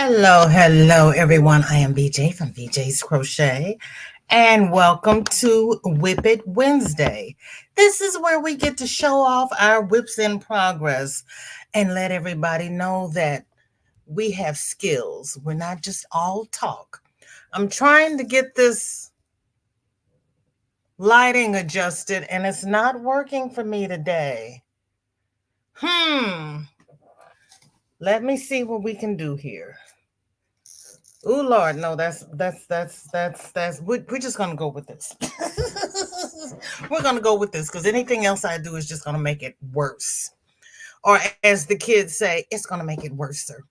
Hello, everyone. I am BJ from BJ's Crochet, and welcome to WIP It Wednesday. This is where we get to show off our whips in progress and let everybody know that we have skills. We're not just all talk. I'm trying to get this lighting adjusted, and it's not working for me today. Let me see what we can do here. Oh Lord, no, that's we're just gonna go with this. We're gonna go with this because anything else I do is just gonna make it worse. Or as the kids say, it's gonna make it worser.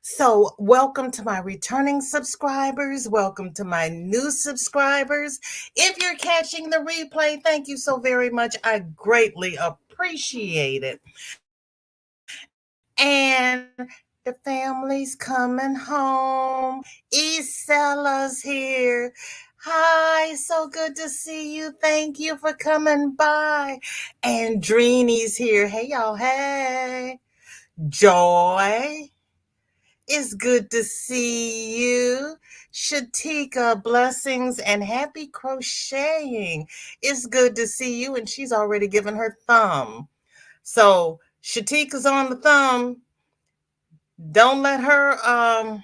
So, welcome to my returning subscribers. Welcome to my new subscribers. If you're catching the replay, thank you so very much. I greatly appreciate it. And the family's coming home. Isalla's here. Hi, so good to see you. Thank you for coming by. And Dreenie's here. Hey, y'all. Hey. Joy, it's good to see you. Shatika, blessings and happy crocheting. It's good to see you. And she's already given her thumb. So Shatika's on the thumb. Don't let her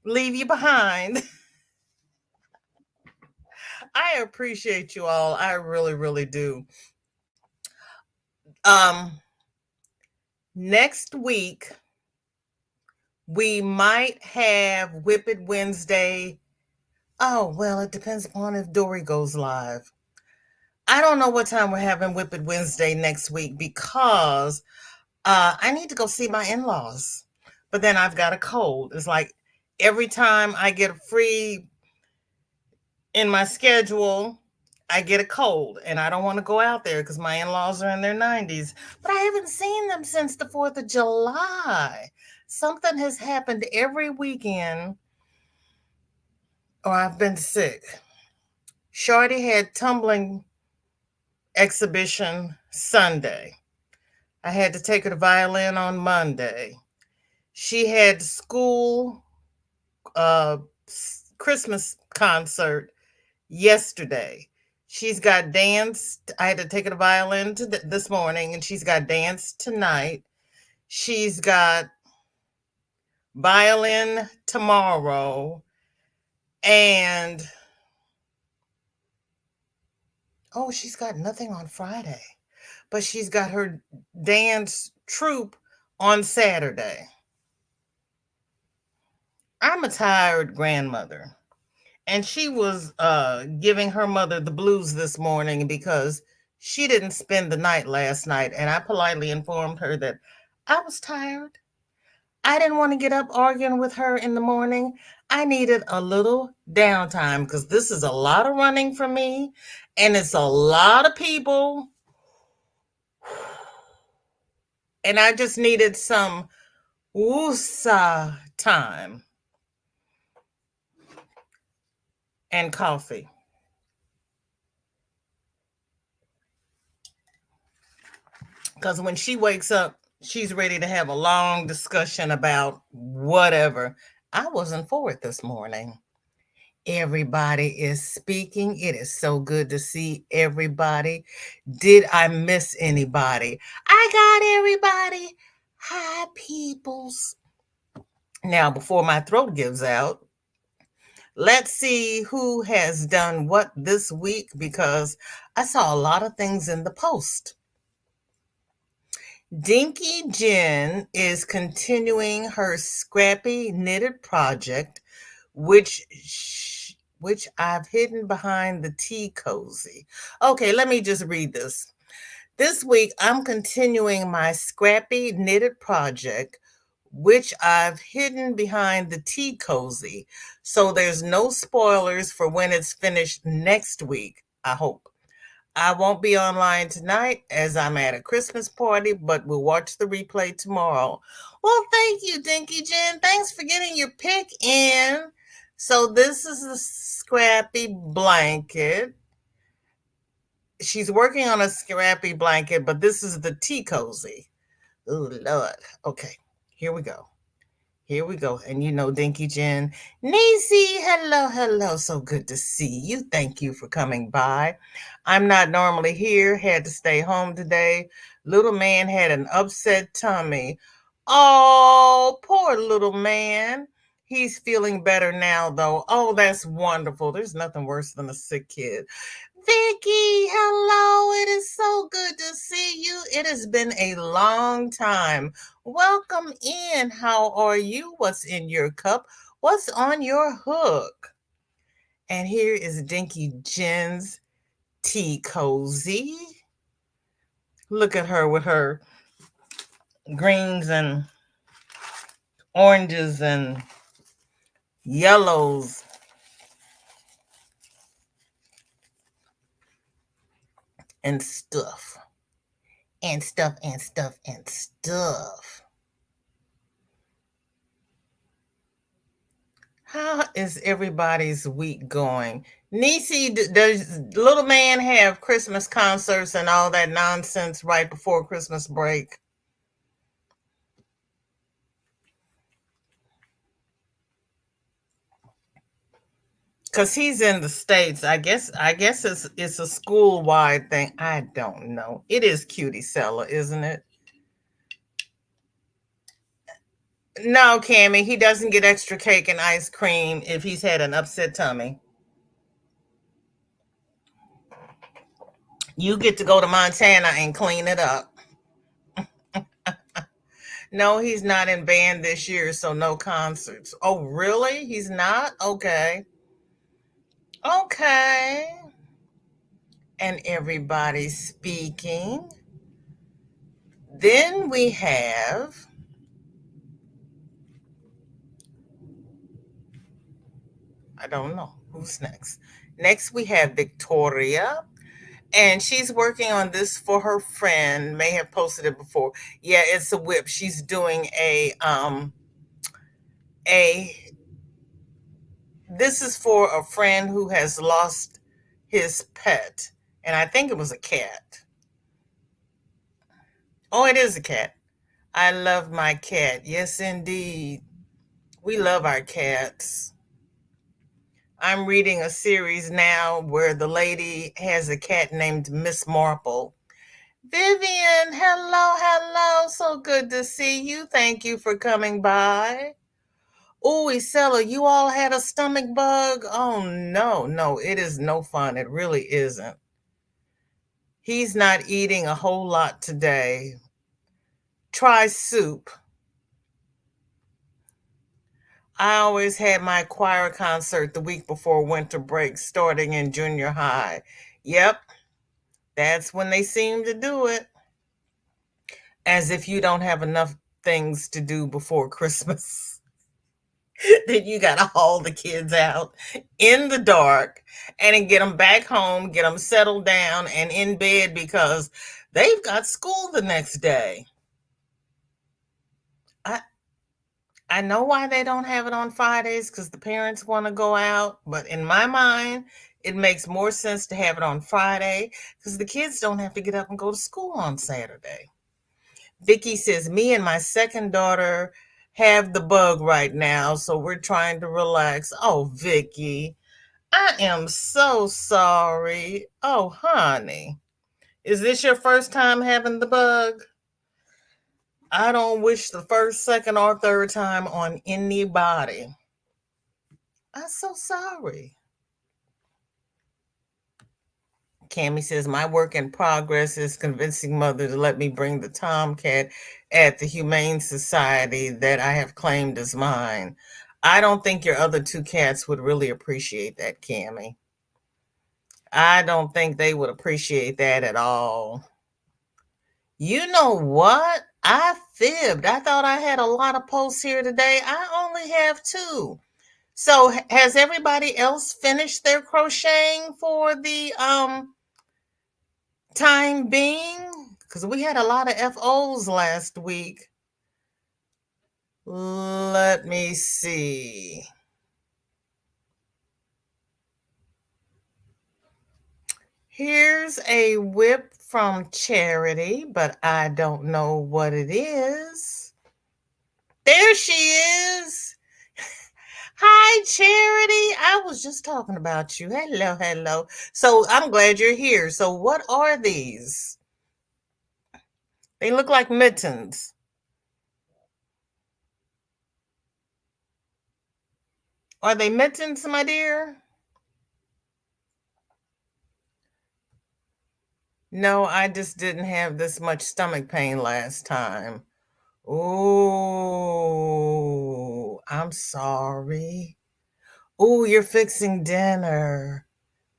leave you behind. I appreciate you all. I really, really do. Um, Next week we might have WIP It Wednesday. Oh, well, it depends upon if Dory goes live. I don't know what time we're having WIP It Wednesday next week because I need to go see my in-laws. But then I've got a cold. It's like every time I get a free in my schedule, I get a cold and I don't want to go out there because my in-laws are in their 90s. But I haven't seen them since the 4th of July. Something has happened every weekend or I've been sick. Shorty had tumbling exhibition Sunday. I had to take her to violin on Monday. She had school uh, Christmas concert yesterday. She's got dance. I had to take her to violin this morning, and she's got dance tonight. She's got violin tomorrow, and oh, she's got nothing on Friday, but she's got her dance troupe on Saturday. I'm a tired grandmother. And she was giving her mother the blues this morning because she didn't spend the night last night. And I politely informed her that I was tired. I didn't want to get up arguing with her in the morning. I needed a little downtime because this is a lot of running for me. And it's a lot of people. And I just needed some woosah time and coffee. Because when she wakes up, she's ready to have a long discussion about whatever. I wasn't for it this morning. Everybody is speaking. It is so good to see everybody. Did I miss anybody? I got everybody. Hi, peoples. Now, before my throat gives out, let's see who has done what this week because I saw a lot of things in the post. Dinky Jen is continuing her scrappy knitted project, which I've hidden behind the tea cozy. Okay, let me just read this. This week, I'm continuing my scrappy knitted project, which I've hidden behind the tea cozy. So there's no spoilers for when it's finished next week, I hope. I won't be online tonight as I'm at a Christmas party, but we'll watch the replay tomorrow. Well, thank you, Dinky Jen. Thanks for getting your pick in. So this is a scrappy blanket. She's working on a scrappy blanket, but this is the tea cozy. Oh, Lord. Okay, here we go. Here we go. And you know, Dinky Jen, Niecy, hello, hello. So good to see you. Thank you for coming by. I'm not normally here, had to stay home today. Little man had an upset tummy. Oh, poor little man. He's feeling better now, though. Oh, that's wonderful. There's nothing worse than a sick kid. Vicky, hello. It is so good to see you. It has been a long time. Welcome in. How are you? What's in your cup? What's on your hook? And here is Dinky Jen's tea cozy. Look at her with her greens and oranges and yellows and stuff. And stuff and stuff and stuff. How is everybody's week going? Niecy, does little man have Christmas concerts and all that nonsense right before Christmas break? Because he's in the States. I guess it's a school wide thing. I don't know. It is cutie seller, isn't it? No, Cammy, he doesn't get extra cake and ice cream if he's had an upset tummy. You get to go to Montana and clean it up. No, he's not in band this year, so no concerts. Oh, really? He's not? Okay. Okay. And everybody's speaking. Then we have, I don't know who's next. Next, we have Victoria, and she's working on this for her friend. May have posted it before. Yeah, it's a whip. She's doing a this is for a friend who has lost his pet, and I think it was a cat. Oh, it is a cat. I love my cat. Yes, indeed. We love our cats. I'm reading a series now where the lady has a cat named Miss Marple. Vivian, hello, hello. So good to see you. Thank you for coming by. Oh, Isella, you all had a stomach bug? Oh, no, no, it is no fun. It really isn't. He's not eating a whole lot today. Try soup. I always had my choir concert the week before winter break starting in junior high. Yep, that's when they seem to do it. As if you don't have enough things to do before Christmas. Then you got to haul the kids out in the dark and then get them back home, get them settled down and in bed because they've got school the next day. I, I know why they don't have it on Fridays because the parents want to go out, but in my mind, it makes more sense to have it on Friday because the kids don't have to get up and go to school on Saturday. Vicky says, me and my second daughter have the bug right now, so we're trying to relax. Oh, Vicky, I am so sorry. Oh, honey, is this your first time having the bug? I don't wish the first, second, or third time on anybody. I'm so sorry. Cammy says, my work in progress is convincing mother to let me bring the tomcat at the Humane Society that I have claimed as mine. I don't think your other two cats would really appreciate that, Cammy. I don't think they would appreciate that at all. You know what? I fibbed. I thought I had a lot of posts here today. I only have two. So has everybody else finished their crocheting for the time being? Because we had a lot of FOs last week. Let me see. Here's a whip from Charity, but I don't know what it is. There she is. Hi, Charity. I was just talking about you. Hello, hello. So I'm glad you're here. So, what are these? They look like mittens. Are they mittens, my dear? No, I just didn't have this much stomach pain last time. Oh, I'm sorry. Oh, you're fixing dinner.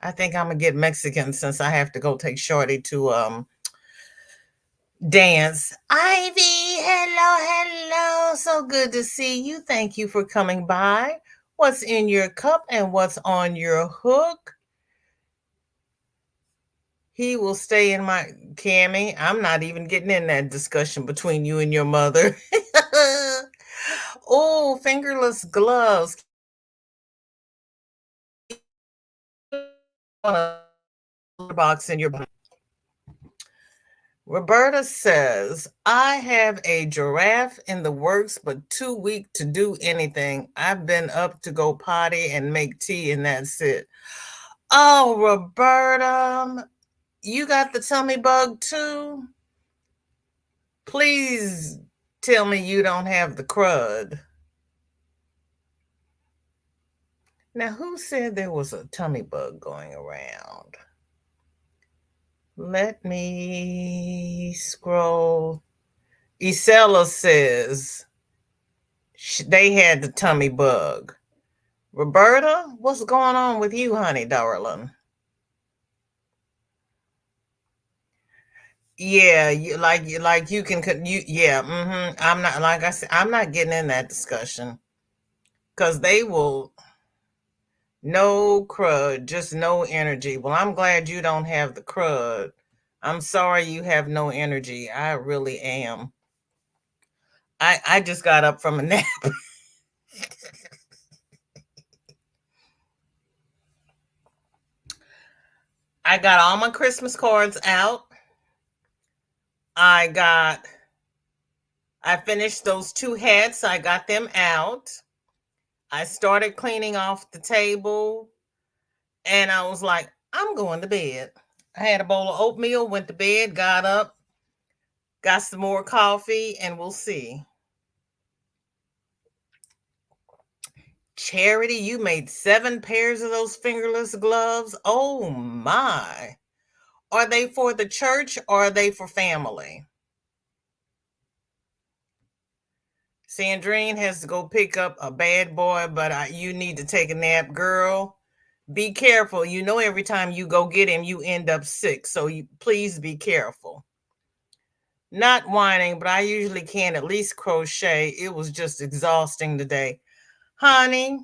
I think I'm gonna get Mexican since I have to go take Shorty to dance. Ivy, hello, hello. So good to see you. Thank you for coming by. What's in your cup and what's on your hook? He will stay in my Cammy. I'm not even getting in that discussion between you and your mother. Oh, fingerless gloves. Box in your. Roberta says, I have a giraffe in the works, but too weak to do anything. I've been up to go potty and make tea, and that's it. Oh, Roberta, you got the tummy bug too? Please tell me you don't have the crud. Now, who said there was a tummy bug going around? Let me scroll. Isela says they had the tummy bug. Roberta, what's going on with you, honey, darling? Yeah, you like you can you yeah. I'm not like I said. I'm not getting in that discussion because they will no crud, just no energy. Well, I'm glad you don't have the crud. I'm sorry you have no energy. I really am. I just got up from a nap. I got all my Christmas cards out. I got I finished those two hats. I got them out. I started cleaning off the table and I was like, I'm going to bed. I had a bowl of oatmeal, went to bed, got up, got some more coffee, and we'll see. Charity, you made 7 pairs of those fingerless gloves. Oh my. Are they for the church or are they for family? Sandrine has to go pick up a bad boy, but you need to take a nap, girl. Be careful. You know, every time you go get him, you end up sick. So please be careful. Not whining, but I usually can at least crochet. It was just exhausting today. Honey,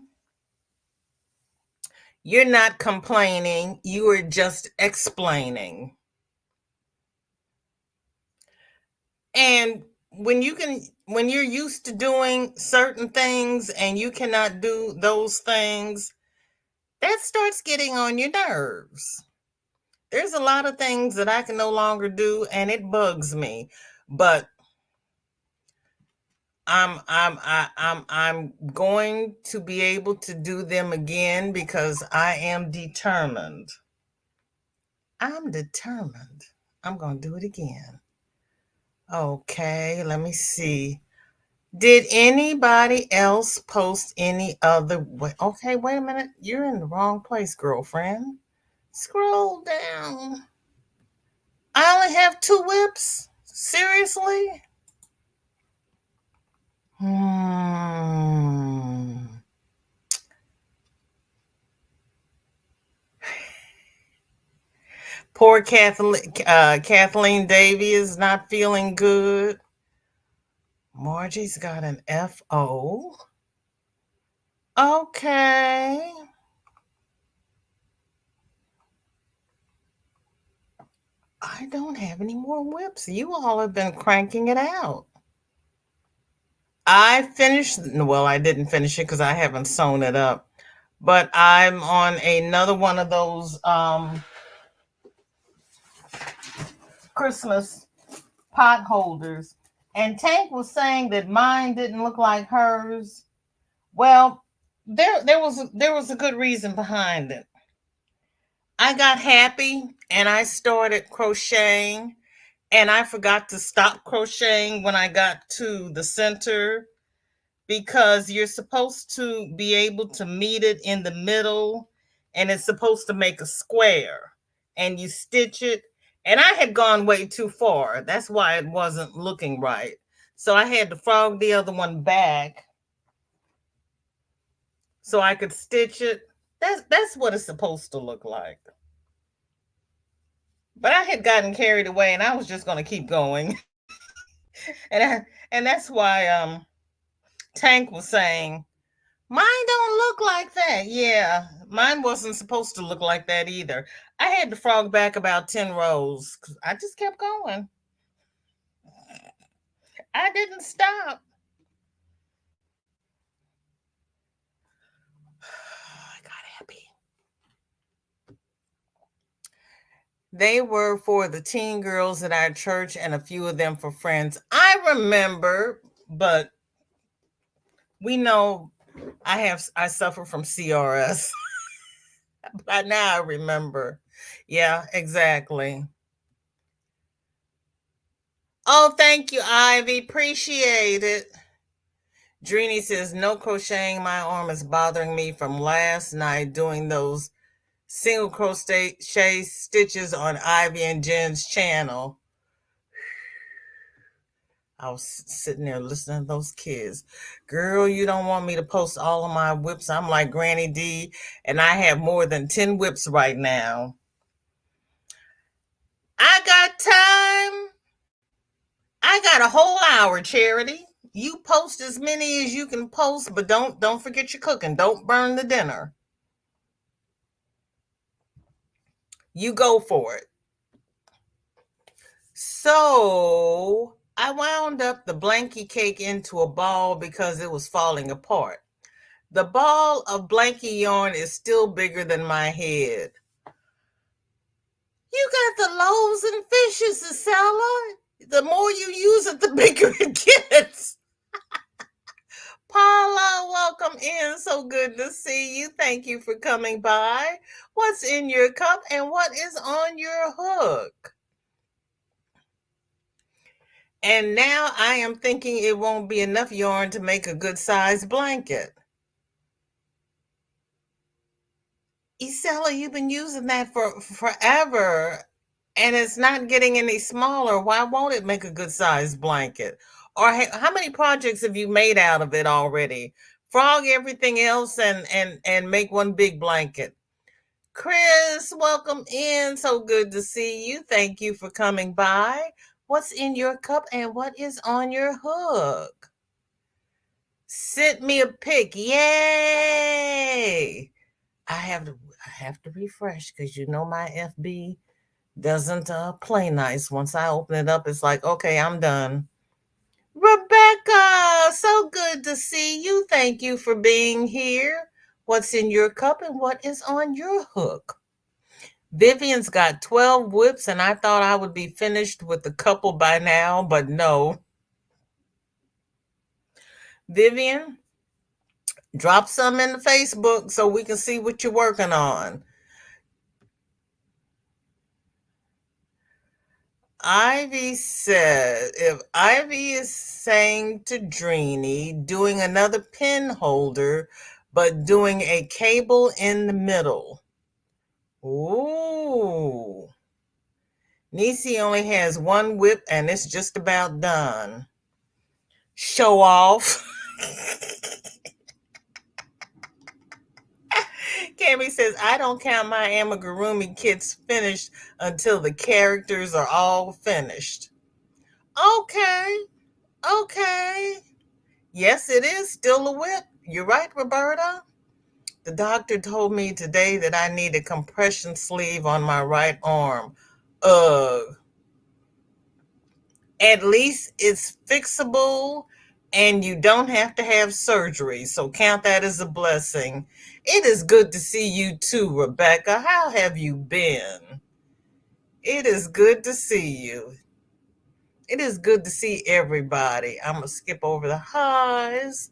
you're not complaining. You are just explaining. And when you're used to doing certain things and you cannot do those things, that starts getting on your nerves. There's a lot of things that I can no longer do and it bugs me. But I'm going to be able to do them again because I am determined. I'm determined. I'm going to do it again. Okay, let me see. Did anybody else post any other way? Okay, wait a minute. You're in the wrong place, girlfriend. Scroll down. I only have 2 whips? Seriously? Hmm. Poor Kathleen Davy is not feeling good. Margie's got an FO. Okay. I don't have any more whips. You all have been cranking it out. I finished, well, I didn't finish it because I haven't sewn it up, but I'm on another one of those Christmas pot holders. And Tank was saying that mine didn't look like hers. Well, there was a good reason behind it. I got happy and I started crocheting, and I forgot to stop crocheting when I got to the center, because you're supposed to be able to meet it in the middle, and it's supposed to make a square, and you stitch it. And I had gone way too far. That's why it wasn't looking right. So I had to frog the other one back so I could stitch it. That's what it's supposed to look like. But I had gotten carried away and I was just going to keep going. And that's why Tank was saying, "Mine don't look like that." Yeah, mine wasn't supposed to look like that either. I had to frog back about 10 rows cuz I just kept going. I didn't stop. I got happy. They were for the teen girls at our church and a few of them for friends. I remember, but we know I suffer from CRS. But now I remember. Yeah, exactly. Oh, thank you, Ivy. Appreciate it. Drini says, no crocheting. My arm is bothering me from last night doing those single crochet stitches on Ivy and Jen's channel. I was sitting there listening to those kids. Girl, you don't want me to post all of my whips. I'm like Granny D, and I have more than 10 whips right now. I got time. I got a whole hour, Charity. You post as many as you can post, but don't forget your cooking. Don't burn the dinner. You go for it. So I wound up the blankie cake into a ball because it was falling apart. The ball of blankie yarn is still bigger than my head. You got the loaves and fishes, Isella. The more you use it, the bigger it gets. Paula, welcome in. So good to see you. Thank you for coming by. What's in your cup and what is on your hook? And now I am thinking it won't be enough yarn to make a good sized blanket. Isella, you've been using that for forever and it's not getting any smaller. Why won't it make a good sized blanket? Or how many projects have you made out of it already? Frog everything else and make one big blanket. Chris, welcome in. So good to see you. Thank you for coming by. What's in your cup and what is on your hook? Sent me a pic. Yay! I have to refresh because you know my FB doesn't play nice. Once I open it up, it's like, okay, I'm done. Rebecca, so good to see you. Thank you for being here. What's in your cup and what is on your hook? Vivian's got 12 whips, and I thought I would be finished with a couple by now, but no. Vivian, drop some in the Facebook so we can see what you're working on. Ivy said, if Ivy is saying to Drini, doing another pin holder, but doing a cable in the middle. Ooh. Nisi only has one whip and it's just about done. Show off. Cami says, I don't count my amigurumi kits finished until the characters are all finished. Okay. Okay. Yes, it is still a whip. You're right, Roberta. The doctor told me today that I need a compression sleeve on my right arm. Ugh. At least it's fixable and you don't have to have surgery. So count that as a blessing. It is good to see you too, Rebecca. How have you been? It is good to see you. It is good to see everybody. I'm going to skip over the highs.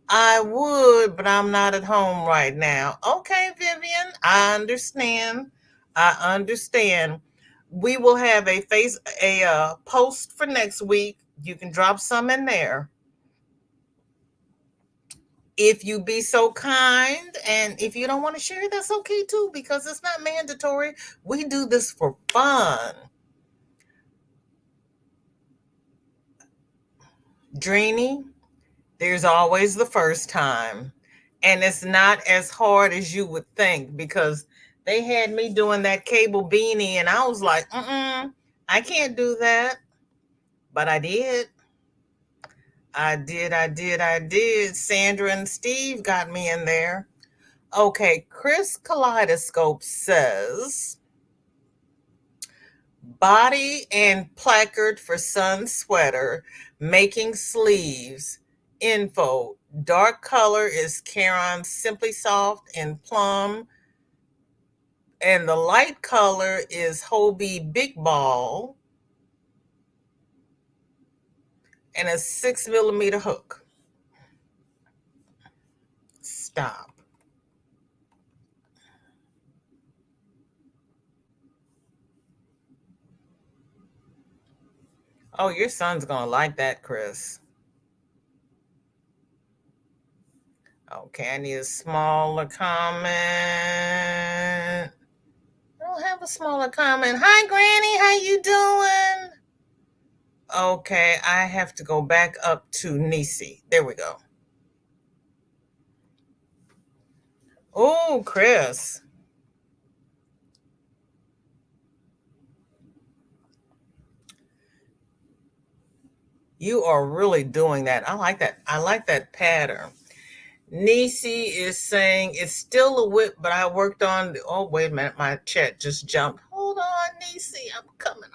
I would, but I'm not at home right now. Okay, Vivian, I understand. I understand. We will have a post for next week. You can drop some in there if you be so kind. And if you don't want to share, that's okay too, because it's not mandatory. We do this for fun. Dreamy, there's always the first time. And it's not as hard as you would think, because they had me doing that cable beanie and I was like, I can't do that. But I did. I did. Sandra and Steve got me in there. Okay, Chris Kaleidoscope says body and placard for sun sweater, making sleeves. Info. Dark color is Caron Simply Soft and Plum. And the light color is Hobie Big Ball. And a 6mm hook. Stop. Oh, your son's going to like that, Chris. Okay, I need a smaller comment. I don't have a smaller comment. Hi, Granny. How you doing? Okay, I have to go back up to Nisi. There we go. Oh, Chris. You are really doing that. I like that. I like that pattern. Nisi is saying it's still a whip, but I worked on the, oh, wait a minute. My chat just jumped. Hold on, Nisi. I'm coming.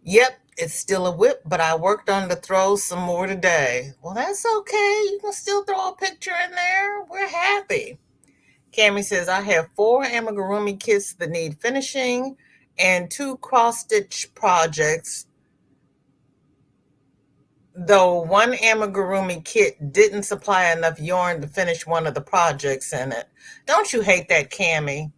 Yep, it's still a whip, but I worked on the throws some more today. Well, that's okay. You can still throw a picture in there. We're happy. Cami says, I have 4 amigurumi kits that need finishing and 2 cross-stitch projects, though one amigurumi kit didn't supply enough yarn to finish one of the projects in it. Don't you hate that, Cami?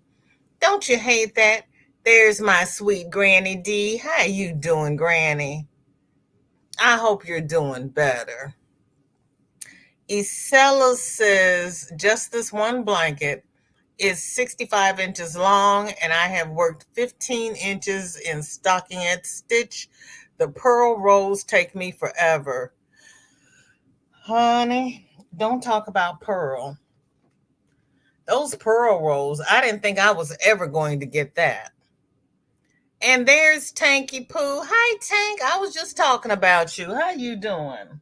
Don't you hate that? There's my sweet Granny D. How you doing, Granny? I hope you're doing better. Isela says, just this one blanket is 65 inches long, and I have worked 15 inches in stockinette stitch. The purl rolls take me forever. Honey, don't talk about purl. Those purl rolls, I didn't think I was ever going to get that. And there's Tanky Poo. Hi, Tank. I was just talking about you. How you doing?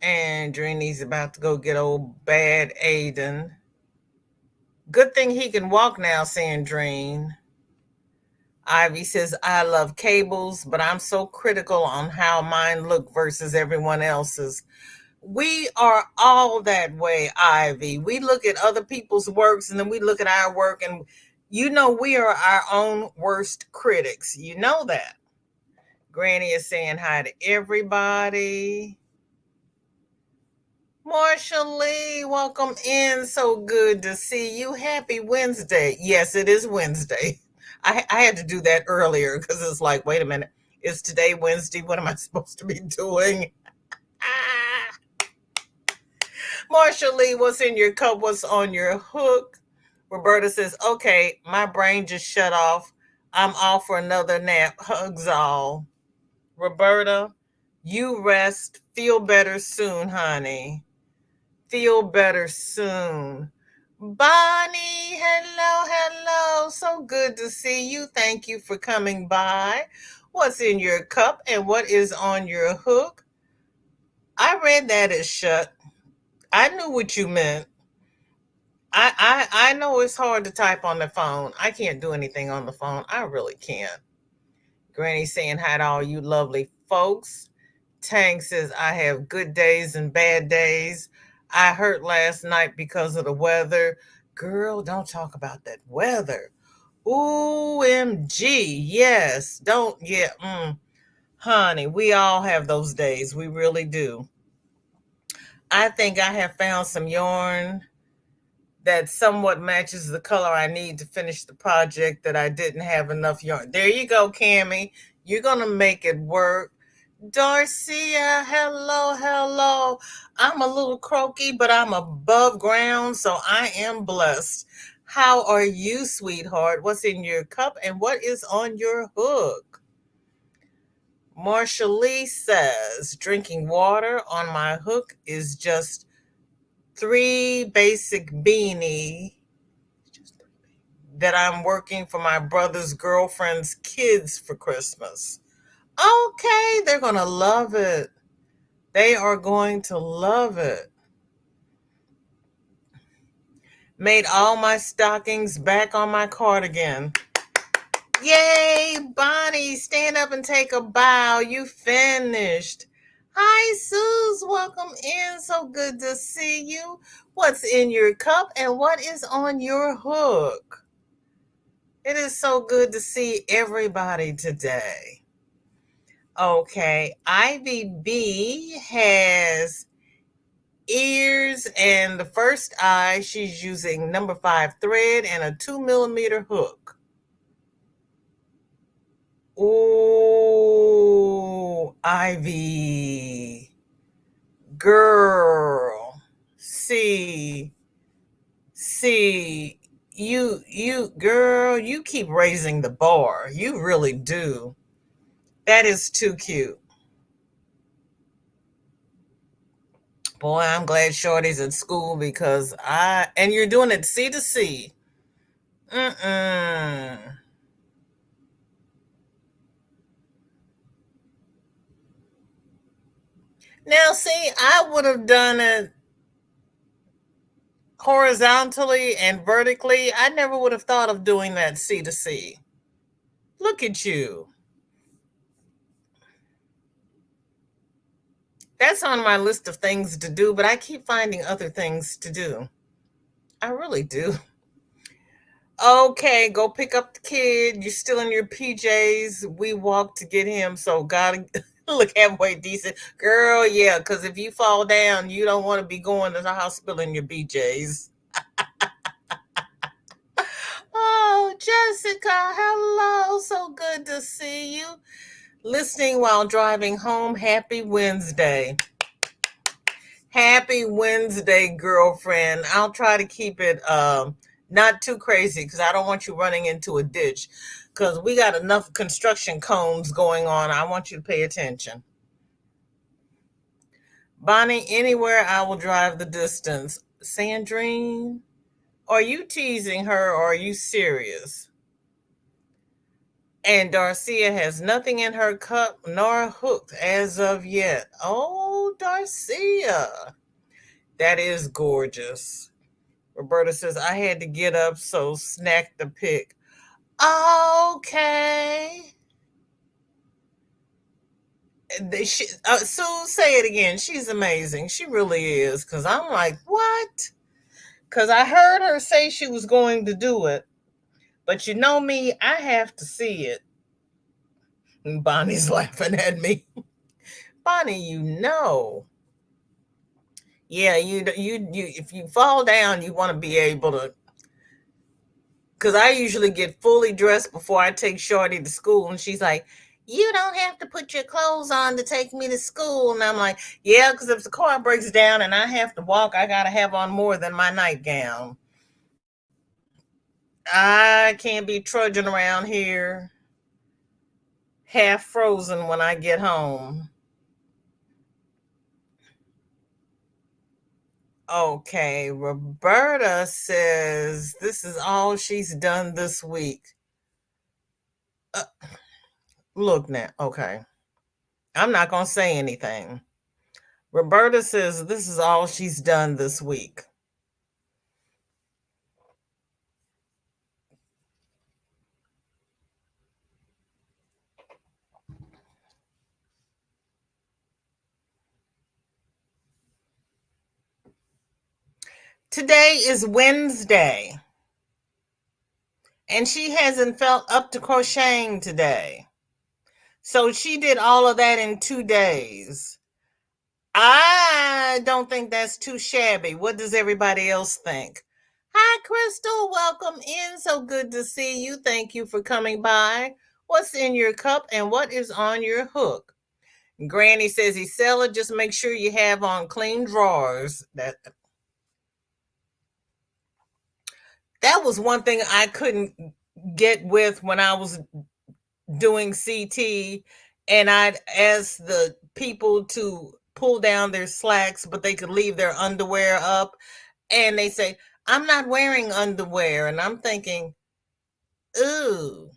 And Dreamy's about to go get old bad Aiden. Good thing he can walk now, Sandrine. Ivy says, I love cables, but I'm so critical on how mine look versus everyone else's. We are all that way, Ivy. We look at other people's works and then we look at our work, and we are our own worst critics. You know that. Granny is saying hi to everybody. Marsha Lee, welcome in. So good to see you. Happy Wednesday. Yes, it is Wednesday. I had to do that earlier because it's like, wait a minute. Is today Wednesday? What am I supposed to be doing? Marsha Lee, what's in your cup? What's on your hook? Roberta says, okay, my brain just shut off. I'm off for another nap. Hugs all. Roberta, you rest. Feel better soon, honey. Feel better soon. Bonnie, hello. So good to see you. Thank you for coming by. What's in your cup and what is on your hook? I read that as shut. I knew what you meant. I know it's hard to type on the phone. I can't do anything on the phone. I really can't. Granny saying hi to all you lovely folks. Tank says, I have good days and bad days. I hurt last night because of the weather. Girl, don't talk about that weather. OMG. Yes. Don't, yeah. Honey, we all have those days. We really do. I think I have found some yarn that somewhat matches the color I need to finish the project that I didn't have enough yarn. There you go, Cammie. You're going to make it work. Darcia, hello, hello. I'm a little croaky, but I'm above ground, so I am blessed. How are you, sweetheart? What's in your cup and what is on your hook? Marsha Lee says, drinking water on my hook is just three basic beanie that I'm working for my brother's girlfriend's kids for Christmas. Okay, they're going to love it. They are going to love it. Made all my stockings back on my cardigan. Yay, Bonnie, stand up and take a bow. You finished. Hi, Suze. Welcome in. So good to see you. What's in your cup and what is on your hook? It is so good to see everybody today. Okay, Ivy B has ears and the first eye. She's using number 5 thread and a 2mm hook. Ooh, Ivy. Girl. See, girl, you keep raising the bar. You really do. That is too cute. Boy, I'm glad Shorty's at school because and you're doing it C to C. Mm-mm. Now, see, I would have done it horizontally and vertically. I never would have thought of doing that C to C. Look at you. That's on my list of things to do, but I keep finding other things to do. I really do. Okay, go pick up the kid. You're still in your PJs. We walked to get him, so gotta look halfway decent. Girl, yeah, because if you fall down, you don't want to be going to the hospital in your BJs. Oh, Jessica, hello. So good to see you. Listening while driving home. Happy Wednesday. Happy Wednesday, girlfriend. I'll try to keep it not too crazy because I don't want you running into a ditch because we got enough construction cones going on. I want you to pay attention. Bonnie, anywhere I will drive the distance. Sandrine, are you teasing her or are you serious? And Darcia has nothing in her cup nor hooked as of yet. Oh, Darcia. That is gorgeous. Roberta says, I had to get up, so snack the pic. Okay. Sue, say it again. She's amazing. She really is. Because I'm like, what? Because I heard her say she was going to do it. But you know me, I have to see it. And Bonnie's laughing at me. Bonnie, you know. Yeah, you if you fall down, you want to be able to, because I usually get fully dressed before I take Shorty to school, and she's like, "You don't have to put your clothes on to take me to school." And I'm like, "Yeah, because if the car breaks down and I have to walk, I gotta have on more than my nightgown. I can't be trudging around here half frozen when I get home." Okay, Roberta says this is all she's done this week. Uh, Look now, okay. I'm not gonna say anything. Roberta says this is all she's done this week. Today is Wednesday, and she hasn't felt up to crocheting today. So she did all of that in 2 days. I don't think that's too shabby. What does everybody else think? Hi, Crystal. Welcome in. So good to see you. Thank you for coming by. What's in your cup and what is on your hook? Granny says, Isela, just make sure you have on clean drawers. That was one thing I couldn't get with when I was doing CT, and I'd ask the people to pull down their slacks, but they could leave their underwear up. And they say, I'm not wearing underwear. And I'm thinking, ooh.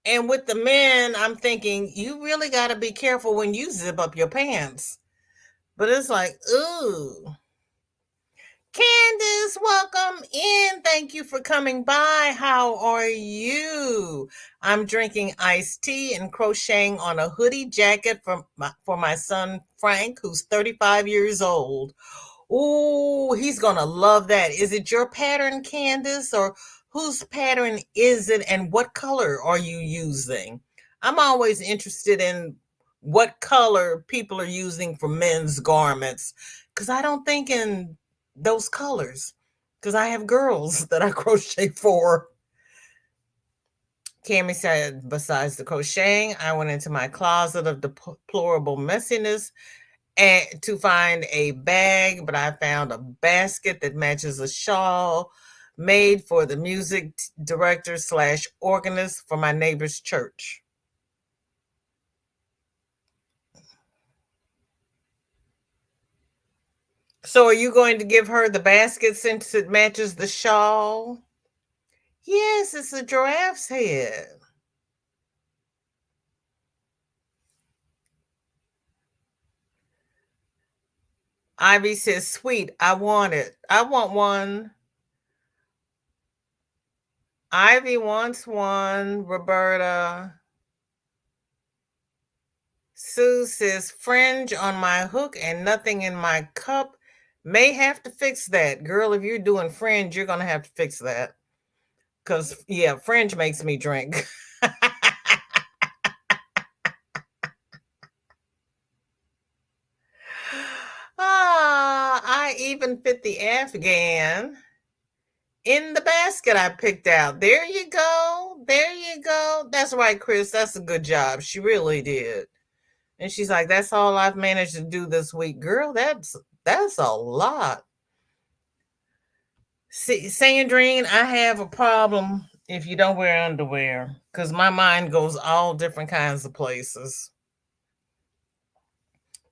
And with the men, I'm thinking, you really got to be careful when you zip up your pants. But it's like, ooh. Candace, welcome in. Thank you for coming by. How are you? I'm drinking iced tea and crocheting on a hoodie jacket for my son Frank, who's 35 years old. Oh, he's gonna love that. Is it your pattern, Candace, or whose pattern is it, and what color are you using? I'm always interested in what color people are using for men's garments because I don't think in those colors because I have girls that I crochet for. Cami said, besides the crocheting, I went into my closet of deplorable messiness and to find a bag, but I found a basket that matches a shawl made for the music director slash organist for my neighbor's church. So are you going to give her the basket since it matches the shawl? Yes, it's a giraffe's head. Ivy says, sweet, I want it. I want one. Ivy wants one. Roberta. Sue says, fringe on my hook and nothing in my cup. May have to fix that. Girl, if you're doing fringe, you're going to have to fix that. Because, yeah, fringe makes me drink. I even fit the Afghan in the basket I picked out. There you go. There you go. That's right, Chris. That's a good job. She really did. And she's like, that's all I've managed to do this week. Girl, that's a lot. See, Sandrine, I have a problem if you don't wear underwear because my mind goes all different kinds of places.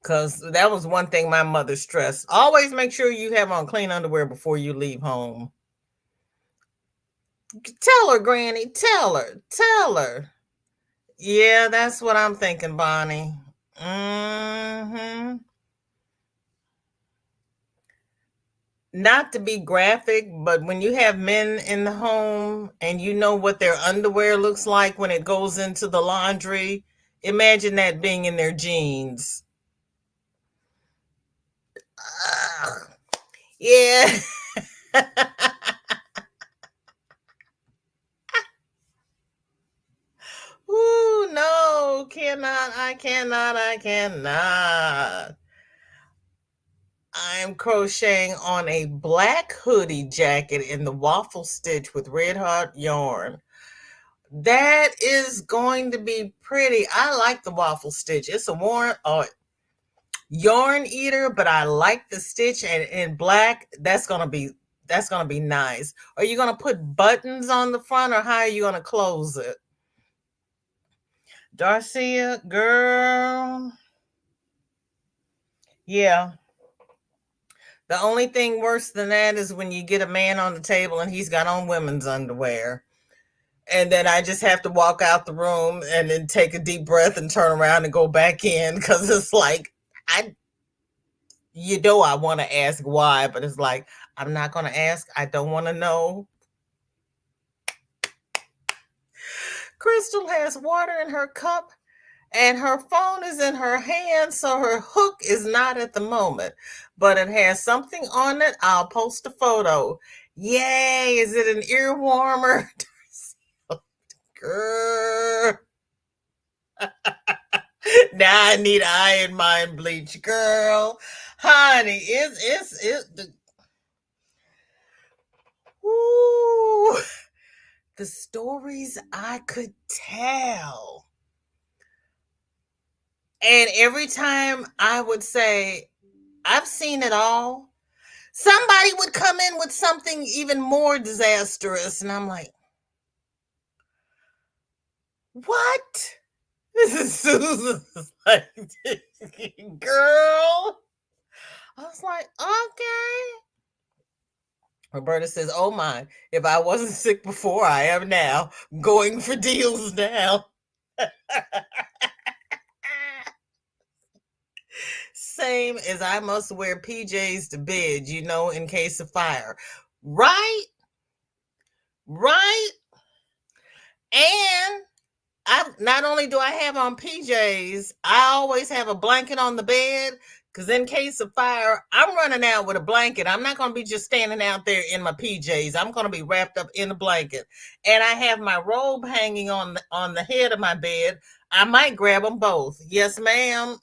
Because that was one thing my mother stressed. Always make sure you have on clean underwear before you leave home. Tell her, Granny. Tell her. Tell her. Yeah, that's what I'm thinking, Bonnie. Mm-hmm. Not to be graphic, but when you have men in the home and you know what their underwear looks like when it goes into the laundry, imagine that being in their jeans. Ugh. Yeah. Ooh, no, cannot. I cannot. I cannot. I'm crocheting on a black hoodie jacket in the waffle stitch with red hot yarn. That is going to be pretty. I like the waffle stitch. It's a yarn eater, but I like the stitch and in black. That's gonna be nice. Are you gonna put buttons on the front or how are you gonna close it? Darcia, girl. Yeah. The only thing worse than that is when you get a man on the table and he's got on women's underwear. And then I just have to walk out the room and then take a deep breath and turn around and go back in because it's like I I want to ask why, but it's like I'm not going to ask. I don't want to know. Crystal has water in her cup and her phone is in her hand, so her hook is not at the moment, but it has something on it. I'll post a photo. Yay! Is it an ear warmer? Girl, now I need eye and mind bleach, girl. Honey, it's woo, the stories I could tell. And every time I would say, I've seen it all, somebody would come in with something even more disastrous. And I'm like, what? This is Susan's like, girl. I was like, okay. Roberta says, oh my, if I wasn't sick before, I am now. Going for deals now. Same as I must wear PJs to bed, in case of fire. Right? Right? And I not only do I have on PJs, I always have a blanket on the bed because in case of fire, I'm running out with a blanket. I'm not going to be just standing out there in my PJs. I'm going to be wrapped up in a blanket, and I have my robe hanging on the head of my bed. I might grab them both. Yes, ma'am.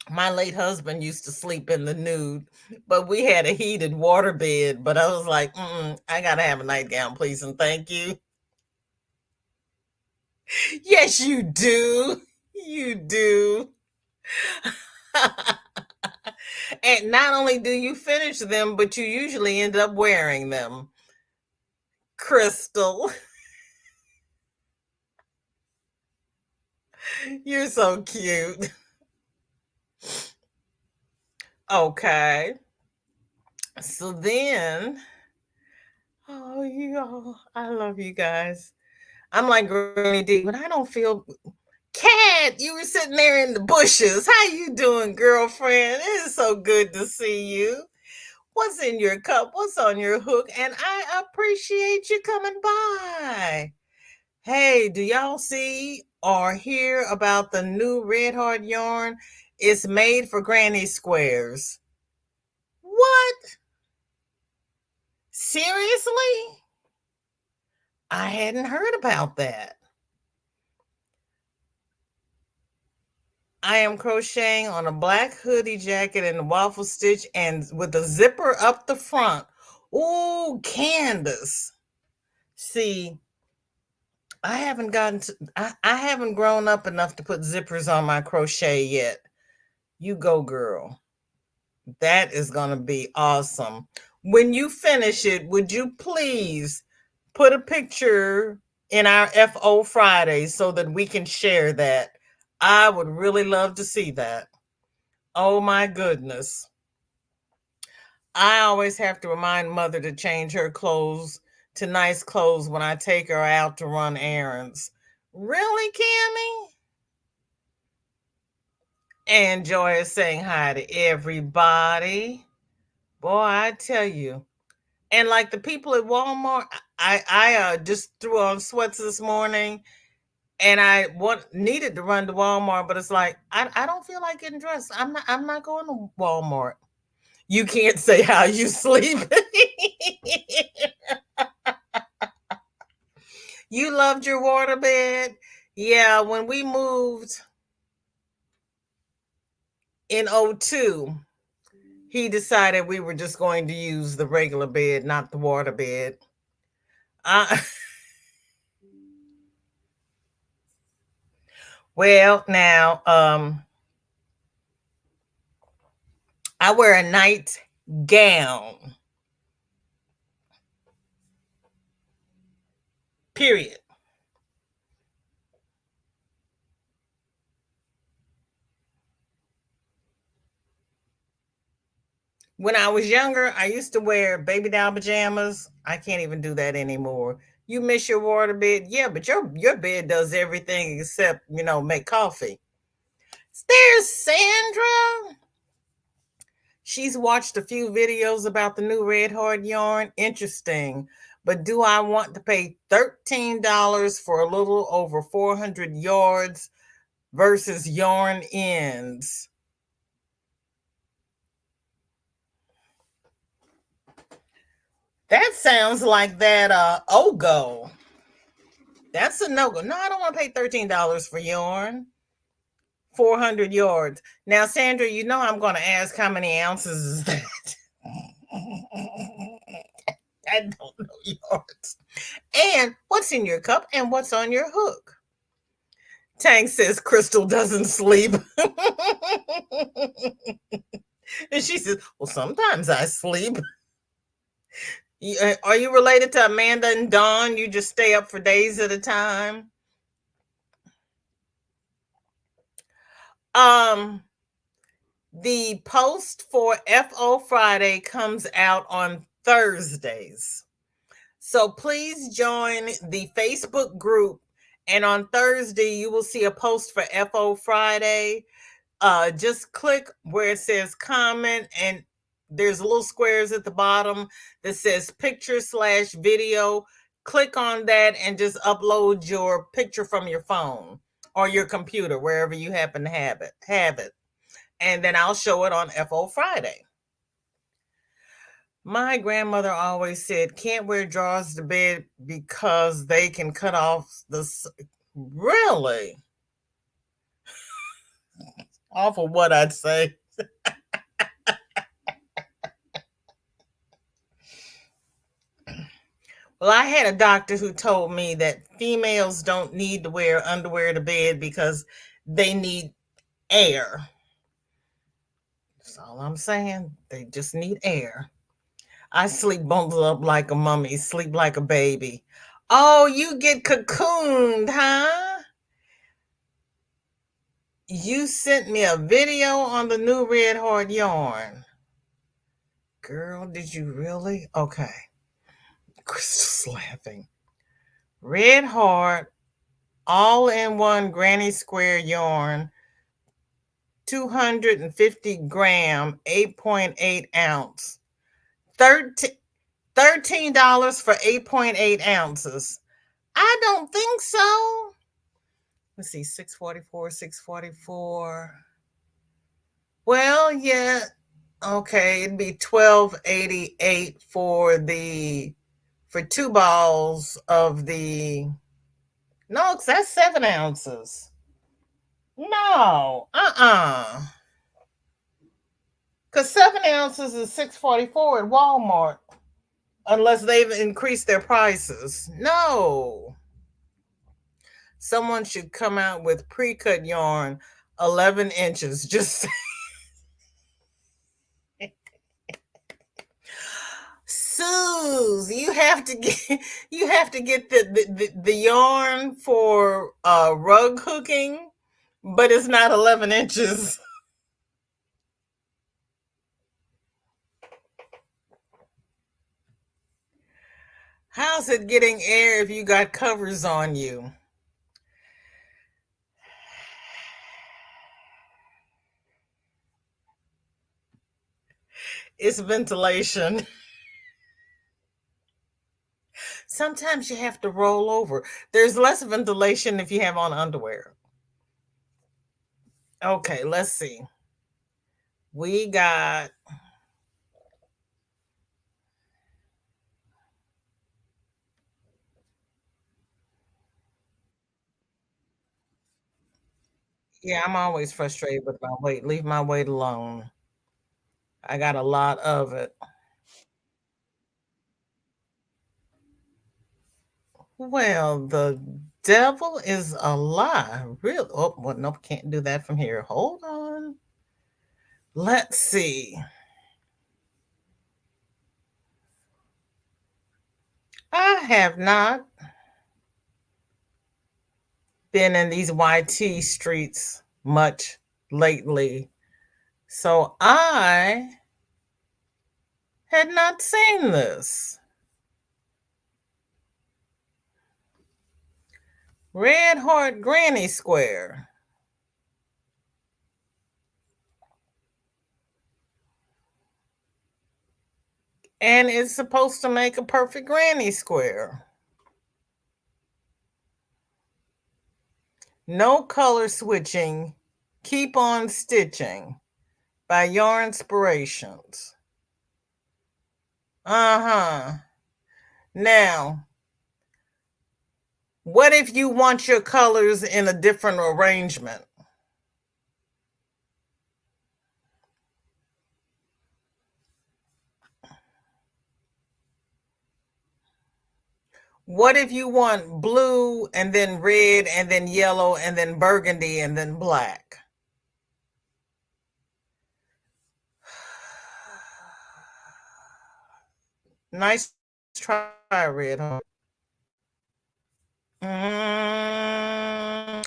My late husband used to sleep in the nude, but we had a heated water bed. But I was like, I gotta have a nightgown, please, and thank you. Yes, you do. You do. And not only do you finish them, but you usually end up wearing them. Crystal, you're so cute. Okay. So then, oh, you all, I love you guys. I'm like Granny D, but I don't feel. Cat, you were sitting there in the bushes. How you doing, girlfriend? It is so good to see you. What's in your cup? What's on your hook? And I appreciate you coming by. Hey, do y'all see or hear about the new Red Heart yarn? It's made for granny squares. What? Seriously? I hadn't heard about that. I am crocheting on a black hoodie jacket in a waffle stitch and with a zipper up the front. Ooh, Candace. See, I haven't gotten to, I haven't grown up enough to put zippers on my crochet yet. You go, girl. That is going to be awesome. When you finish it, would you please put a picture in our FO Friday so that we can share that? I would really love to see that. Oh my goodness. I always have to remind mother to change her clothes to nice clothes when I take her out to run errands. Really, Cammy? And Joy is saying hi to everybody. Boy, I tell you. And like the people at Walmart, I just threw on sweats this morning and I needed to run to Walmart, but it's like I don't feel like getting dressed. I'm not going to Walmart. You can't say how you sleep. You loved your waterbed. Yeah, when we moved in '02, he decided we were just going to use the regular bed, not the waterbed. Uh, well, now I wear a night gown. Period. When I was younger, I used to wear baby doll pajamas. I can't even do that anymore. You miss your water bed? Yeah, but your bed does everything except, make coffee. There's Sandra. She's watched a few videos about the new Red Heart yarn. Interesting. But do I want to pay $13 for a little over 400 yards versus yarn ends? That sounds like that Ogo. That's a no-go. No, I don't want to pay $13 for yarn. 400 yards. Now, Sandra, you know I'm going to ask how many ounces is that? I don't know yards. And what's in your cup and what's on your hook? Tank says Crystal doesn't sleep. And she says, well, sometimes I sleep. Are you related to Amanda and Dawn? You just stay up for days at a time? Um, the post for FO Friday comes out on Thursdays. So please join the Facebook group. And on Thursday, you will see a post for FO Friday. Just click where it says comment, and there's little squares at the bottom that says picture/video. Click on that and just upload your picture from your phone or your computer, wherever you happen to have it. And then I'll show it on FO Friday. My grandmother always said, can't wear drawers to bed because they can cut off the. Really? Awful what I'd say. Well, I had a doctor who told me that females don't need to wear underwear to bed because they need air. That's all I'm saying. They just need air. I sleep bundled up like a mummy, sleep like a baby. Oh, you get cocooned, huh? You sent me a video on the new Red Heart yarn. Girl, did you really? Okay. Crystal's laughing. Red Heart, all in one granny square yarn, 250 gram, 8.8 ounce. 13 $13 for 8.8 ounces. I don't think so. Let's see, 644, 644. Well, yeah. Okay, it'd be 12.88 for two balls of the. No, because that's 7 ounces. No, because 7 ounces is 644 at Walmart, unless they've increased their prices. No, someone should come out with pre-cut yarn, 11 inches. Just Suze, you have to get the yarn for rug hooking, but it's not 11 inches. How's it getting air if you got covers on you? It's ventilation. Sometimes you have to roll over. There's less ventilation if you have on underwear. Okay, let's see. We got. Yeah, I'm always frustrated with my weight. Leave my weight alone. I got a lot of it. Well, the devil is a lie. Really? Oh, well, nope, can't do that from here. Hold on. Let's see. I have not been in these YT streets much lately. So I had not seen this. Red Heart Granny Square. And it's supposed to make a perfect granny square. No color switching. Keep on stitching by Yarn Inspirations. Uh-huh. Now, what if you want your colors in a different arrangement? What if you want blue and then red and then yellow and then burgundy and then black? Nice try, Red Heart.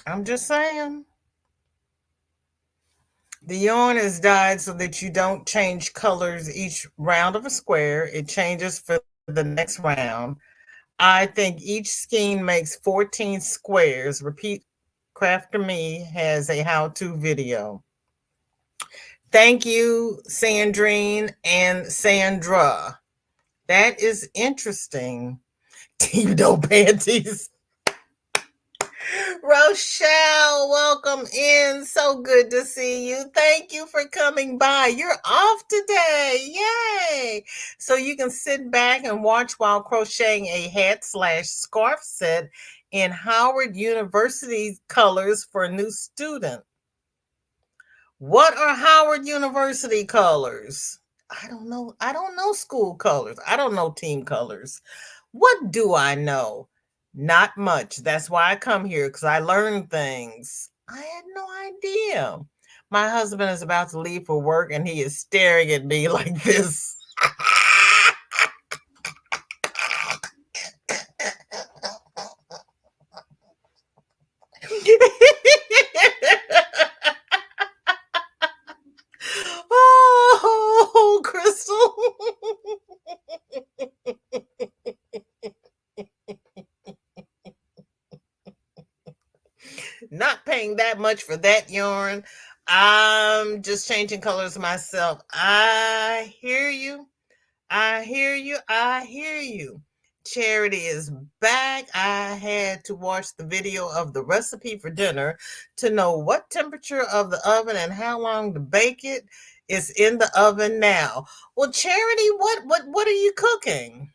I'm just saying. The yarn is dyed so that you don't change colors each round of a square. It changes for the next round. I think each skein makes 14 squares. Repeat Crafter Me has a how-to video. Thank you, Sandrine and Sandra. That is interesting. Team No Panties. Rochelle, welcome in. So good to see you. Thank you for coming by. You're off today. Yay. So you can sit back and watch while crocheting a hat/scarf set in Howard University colors for a new student. What are Howard University colors? I don't know. I don't know school colors. I don't know team colors. What do I know? Not much. That's why I come here, because I learn things. I had no idea. My husband is about to leave for work and he is staring at me like this. Oh, Crystal. Not paying that much for that yarn. I'm just changing colors myself. I hear you. I hear you. I hear you. Charity is back. I had to watch the video of the recipe for dinner to know what temperature of the oven and how long to bake it. It's in the oven now. Well, Charity, what are you cooking?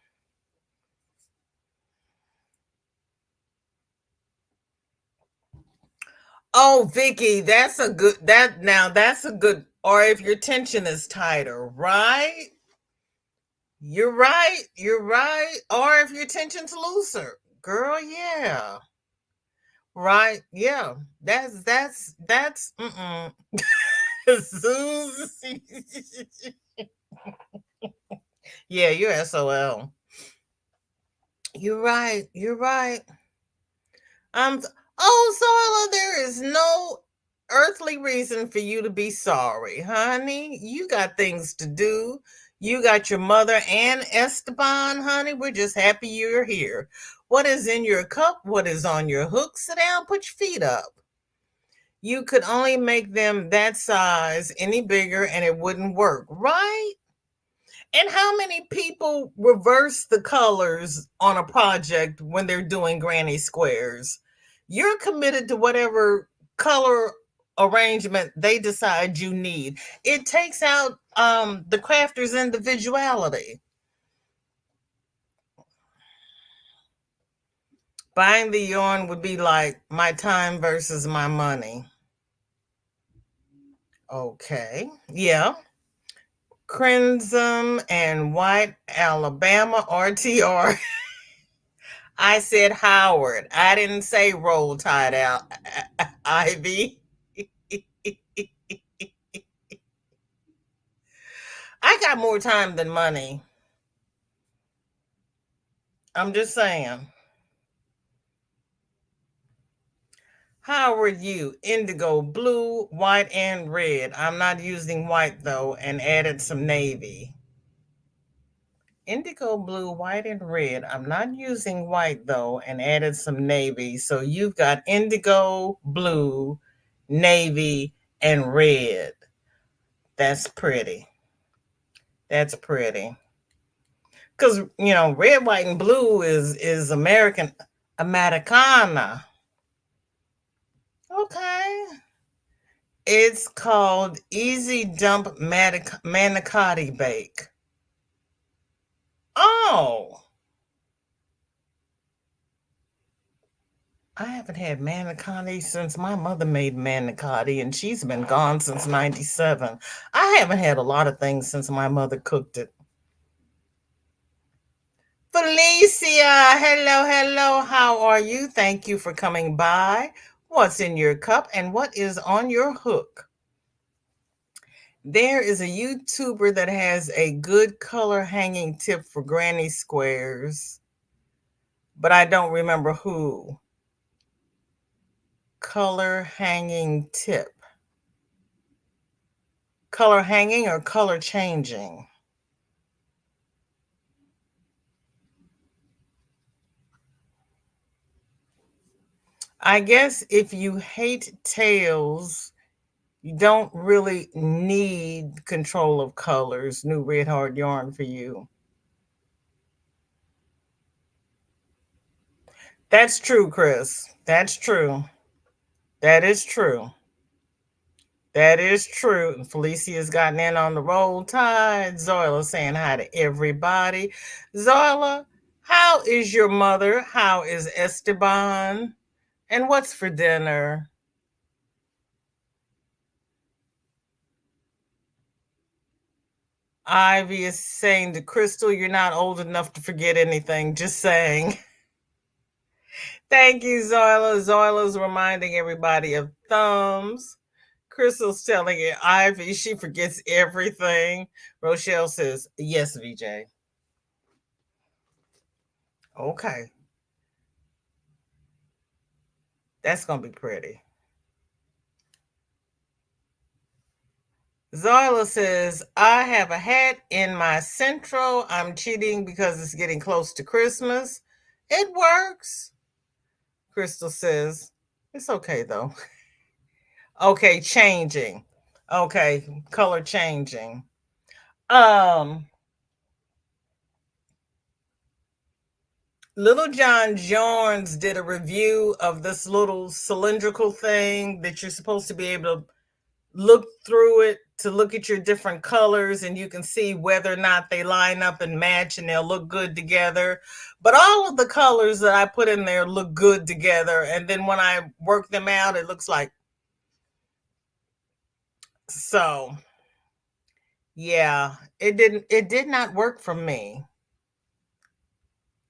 Oh, Vicky, that's a good, or if your tension is tighter, right? You're right. You're right. Or if your tension's looser. Girl, yeah. Right. Yeah. That's Susie. Yeah, you're SOL. You're right. You're right. Um oh, Sola, there is no earthly reason for you to be sorry, honey. You got things to do. You got your mother and Esteban, honey. We're just happy you're here. What is in your cup? What is on your hook? Sit down, put your feet up. You could only make them that size any bigger and it wouldn't work, right? And how many people reverse the colors on a project when they're doing granny squares? You're committed to whatever color arrangement they decide you need. It takes out the crafter's individuality. Buying the yarn would be like my time versus my money. Okay. Yeah. Crimson and white Alabama RTR. I said Howard. I didn't say roll tide out. Ivy. I got more time than money. I'm just saying. Howard you? Indigo, blue, white, and red. I'm not using white though, and added some navy. Indigo, blue, white, and red. I'm not using white though, and added some navy. So you've got indigo, blue, navy, and red. That's pretty. That's pretty. Because red, white, and blue is Americana. Okay. It's called Easy Dump Manicotti Bake. Oh, I haven't had manicotti since my mother made manicotti, and she's been gone since '97. I haven't had a lot of things since my mother cooked it. Felicia, hello, hello. How are you? Thank you for coming by. What's in your cup and what is on your hook? There is a YouTuber that has a good color hanging tip for granny squares, but I don't remember who. Color hanging tip. Color hanging or color changing? I guess if you hate tails, you don't really need control of colors. New Red Heart yarn for you. That's true, Chris. That's true. That is true. That is true. Felicia's gotten in on the roll tide. Zoila saying hi to everybody. Zoila, how is your mother? How is Esteban? And what's for dinner? Ivy is saying to Crystal, you're not old enough to forget anything. Just saying. Thank you, Zoila. Zoila's reminding everybody of thumbs. Crystal's telling it, Ivy, she forgets everything. Rochelle says, yes, VJ. Okay. That's going to be pretty. Zoila says, I have a hat in my central. I'm cheating because it's getting close to Christmas. It works. Crystal says, it's okay though. Okay, changing. Okay, color changing. Um, Little John Jones did a review of this little cylindrical thing that you're supposed to be able to look through it to look at your different colors, and you can see whether or not they line up and match and they'll look good together. But all of the colors that I put in there look good together, and then when I work them out, it looks like so. Yeah, it did not work for me.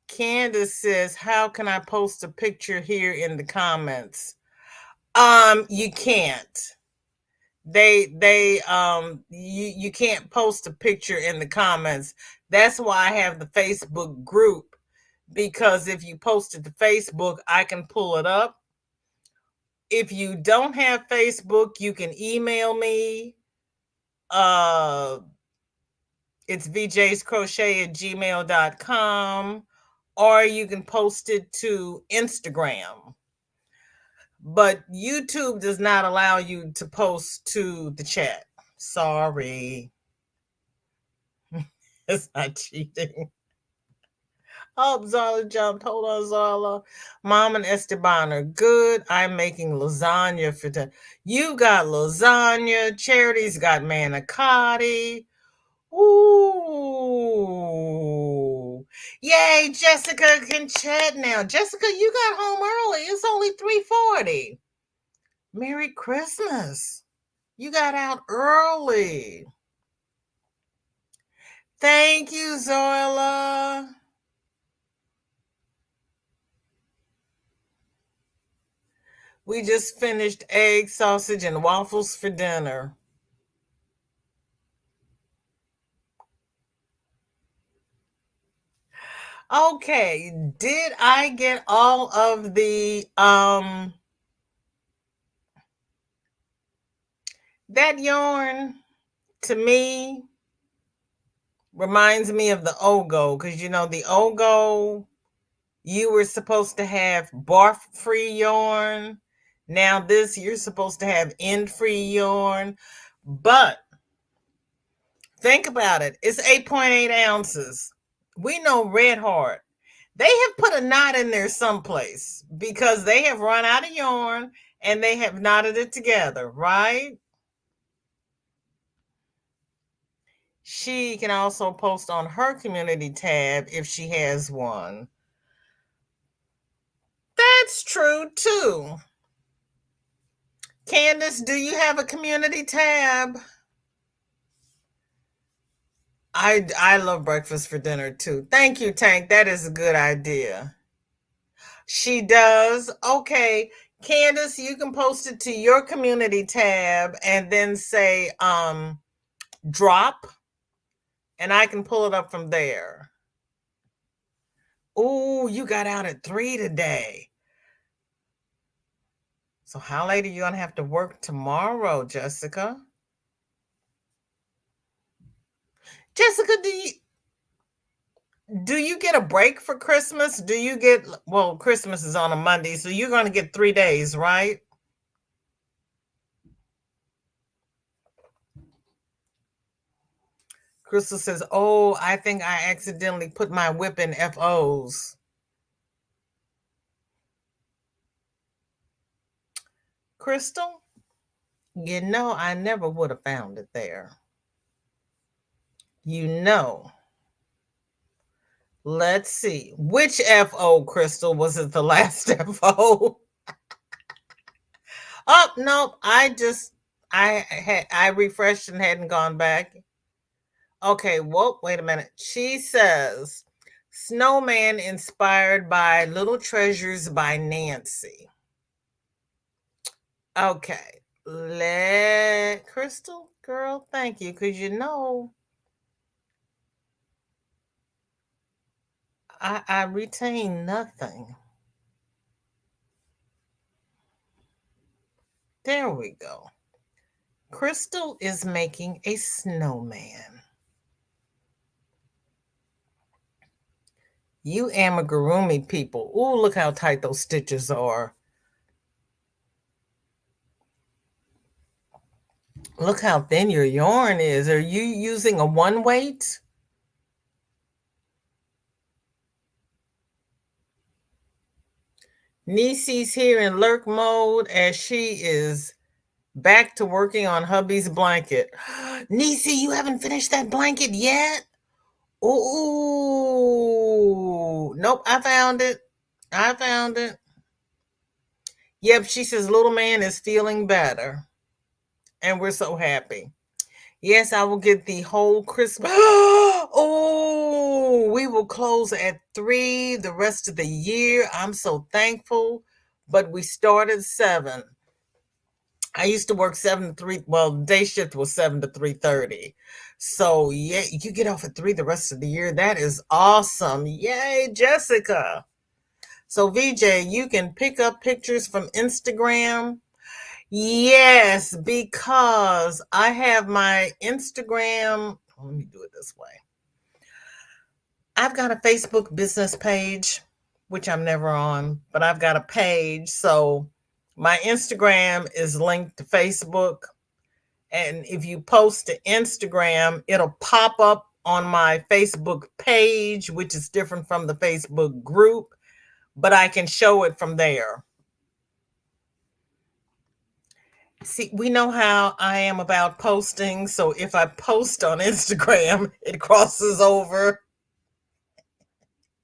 Candace says, how can I post a picture here in the comments? You can't. You can't post a picture in the comments. That's why I have the Facebook group, because if you post it to Facebook, I can pull it up. If you don't have Facebook, you can email me. It's vjscrochet@gmail.com, or you can post it to Instagram. But YouTube does not allow you to post to the chat. Sorry. It's not cheating. Oh, Zala jumped. Hold on, Zala. Mom and Esteban are good. I'm making lasagna for dinner. You got lasagna. Charity's got manicotti. Ooh. Yay, Jessica can chat now. Jessica, you got home early. It's only 3:40. Merry Christmas. You got out early. Thank you, Zoila. We just finished egg, sausage, and waffles for dinner. Okay, did I get all of the that yarn to me reminds me of the Ogo, because the Ogo, you were supposed to have barf free yarn. Now this, you're supposed to have end free yarn. But think about it. It's 8.8 ounces. We know Red Heart. They have put a knot in there someplace because they have run out of yarn and they have knotted it together, right? She can also post on her community tab if she has one. That's true too. Candace, do you have a community tab? I love breakfast for dinner too. Thank you, Tank. That is a good idea. She does. Okay. Candace, you can post it to your community tab and then say drop and I can pull it up from there. Oh, you got out at 3 today. So how late are you gonna have to work tomorrow, Jessica? Jessica, do you get a break for Christmas? Do you get, well, Christmas is on a Monday, so you're gonna get 3 days, right? Crystal says, oh, I think I accidentally put my whip in FOs. Crystal, I never would have found it there. You know. Let's see. Which FO, Crystal? Was it the last FO? Oh, no. I refreshed and hadn't gone back. Okay, well, wait a minute. She says, Snowman inspired by Little Treasures by Nancy. Okay. Let Crystal, girl, thank you. Because I retain nothing. There we go. Crystal is making a snowman. You amigurumi people. Ooh, look how tight those stitches are. Look how thin your yarn is. Are you using a one weight? Nisi's here in lurk mode as she is back to working on hubby's blanket. Nisi, you haven't finished that blanket yet? Ooh. Nope, I found it. I found it. Yep, she says little man is feeling better. And we're so happy. Yes, I will get the whole Christmas. Oh, we will close at 3 the rest of the year. I'm so thankful. But we start at 7. I used to work 7 to 3. Well, day shift was 7 to 3:30. So yeah, you get off at 3 the rest of the year. That is awesome. Yay, Jessica. So VJ, you can pick up pictures from Instagram. Yes, because I have my Instagram. Let me do it this way. I've got a Facebook business page, which I'm never on, but I've got a page. So my Instagram is linked to Facebook. And if you post to Instagram, it'll pop up on my Facebook page, which is different from the Facebook group, but I can show it from there. See, we know how I am about posting. So if I post on Instagram, it crosses over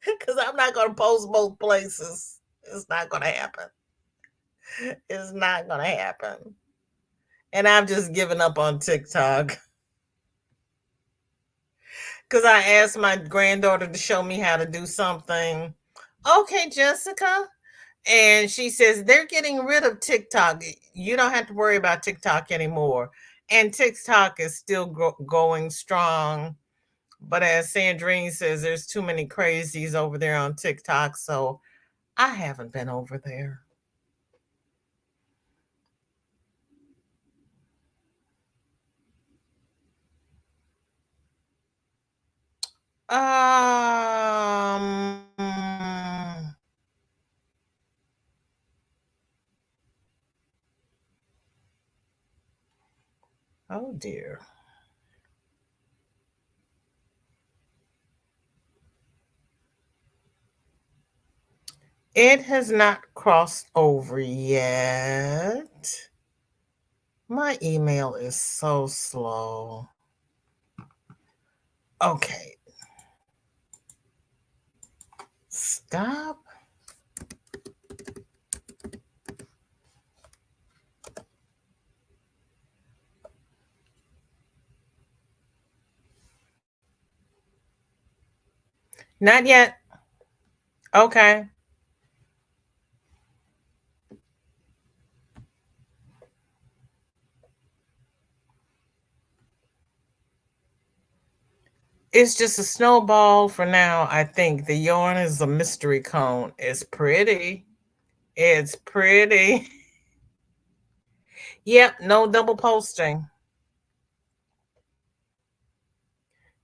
because I'm not going to post both places. It's not going to happen. It's not going to happen. And I've just given up on TikTok because I asked my granddaughter to show me how to do something. Okay, Jessica. And she says they're getting rid of TikTok. You don't have to worry about TikTok anymore. And TikTok is still going strong. But as Sandrine says, there's too many crazies over there on TikTok. So I haven't been over there. Um, oh dear. It has not crossed over yet. My email is so slow. Okay. Stop. Not yet. Okay. It's just a snowball for now, I think. The yarn is a mystery cone. It's pretty. It's pretty. Yep, no double posting.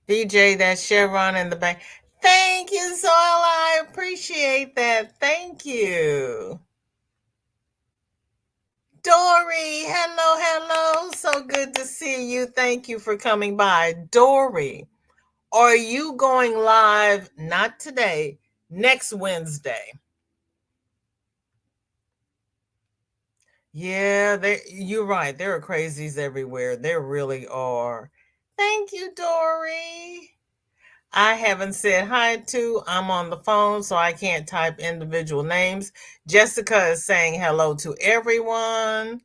DJ, that chevron in the back. Thank you, Zola. I appreciate that. Thank you. Dory, hello, hello. So good to see you. Thank you for coming by. Dory, are you going live? Not today, next Wednesday. Yeah, you're right. There are crazies everywhere. There really are. Thank you, Dory. I haven't said hi to. I'm on the phone, so I can't type individual names. Jessica is saying hello to everyone.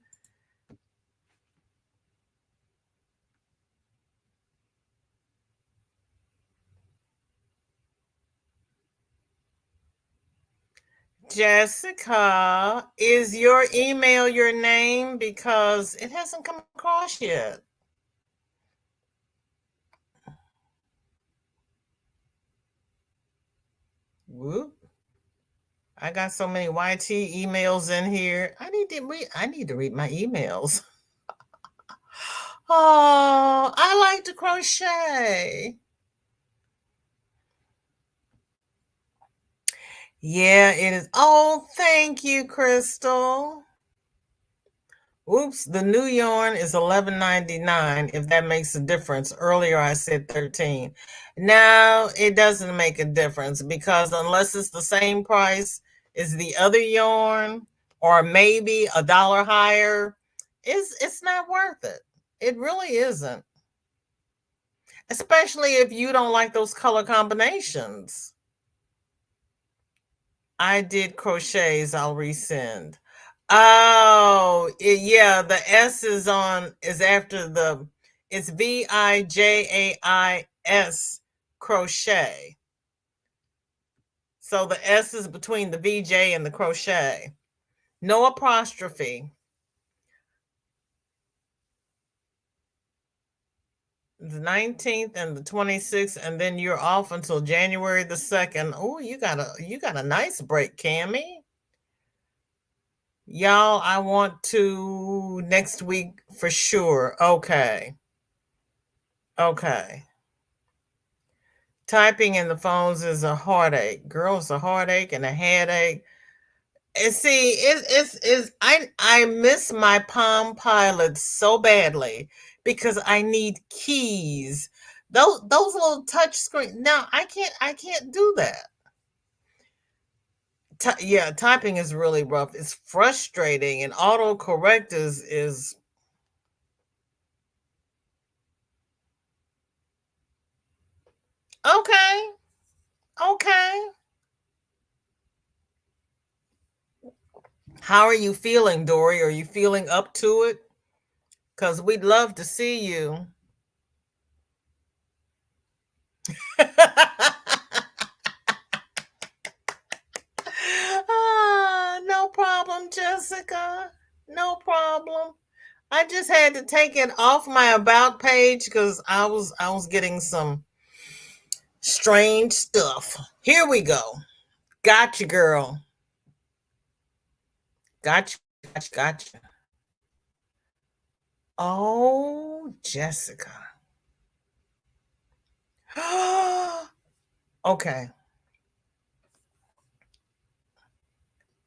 Jessica, is your email your name? Because it hasn't come across yet. Whoop. I got so many YT emails in here. I need to read my emails. Oh, I like to crochet. Yeah, it is. Oh, thank you, Crystal. Oops, the new yarn is $11.99, if that makes a difference. Earlier I said 13. Now it doesn't make a difference because unless it's the same price as the other yarn or maybe a dollar higher, it's not worth it. It really isn't. Especially if you don't like those color combinations. I did crochets, I'll resend. Oh, yeah, the S is after it's VIJAIS crochet. So the S is between the VJ and the crochet. No apostrophe. The 19th and the 26th, and then you're off until January the 2nd. Oh, you got a nice break, Cammy. Y'all, I want to next week for sure. Okay. Okay. Typing in the phones is a heartache. Girl, it's a heartache and a headache. And see, I miss my Palm Pilot so badly because I need keys. Those little touch screen. Now I can't do that. Yeah, typing is really rough. It's frustrating, and autocorrect is okay. Okay. How are you feeling, Dory? Are you feeling up to it? Because we'd love to see you. No problem, Jessica. No problem. I just had to take it off my about page because I was getting some strange stuff. Here we go. Gotcha, girl. Gotcha, gotcha, gotcha. Oh, Jessica. Okay.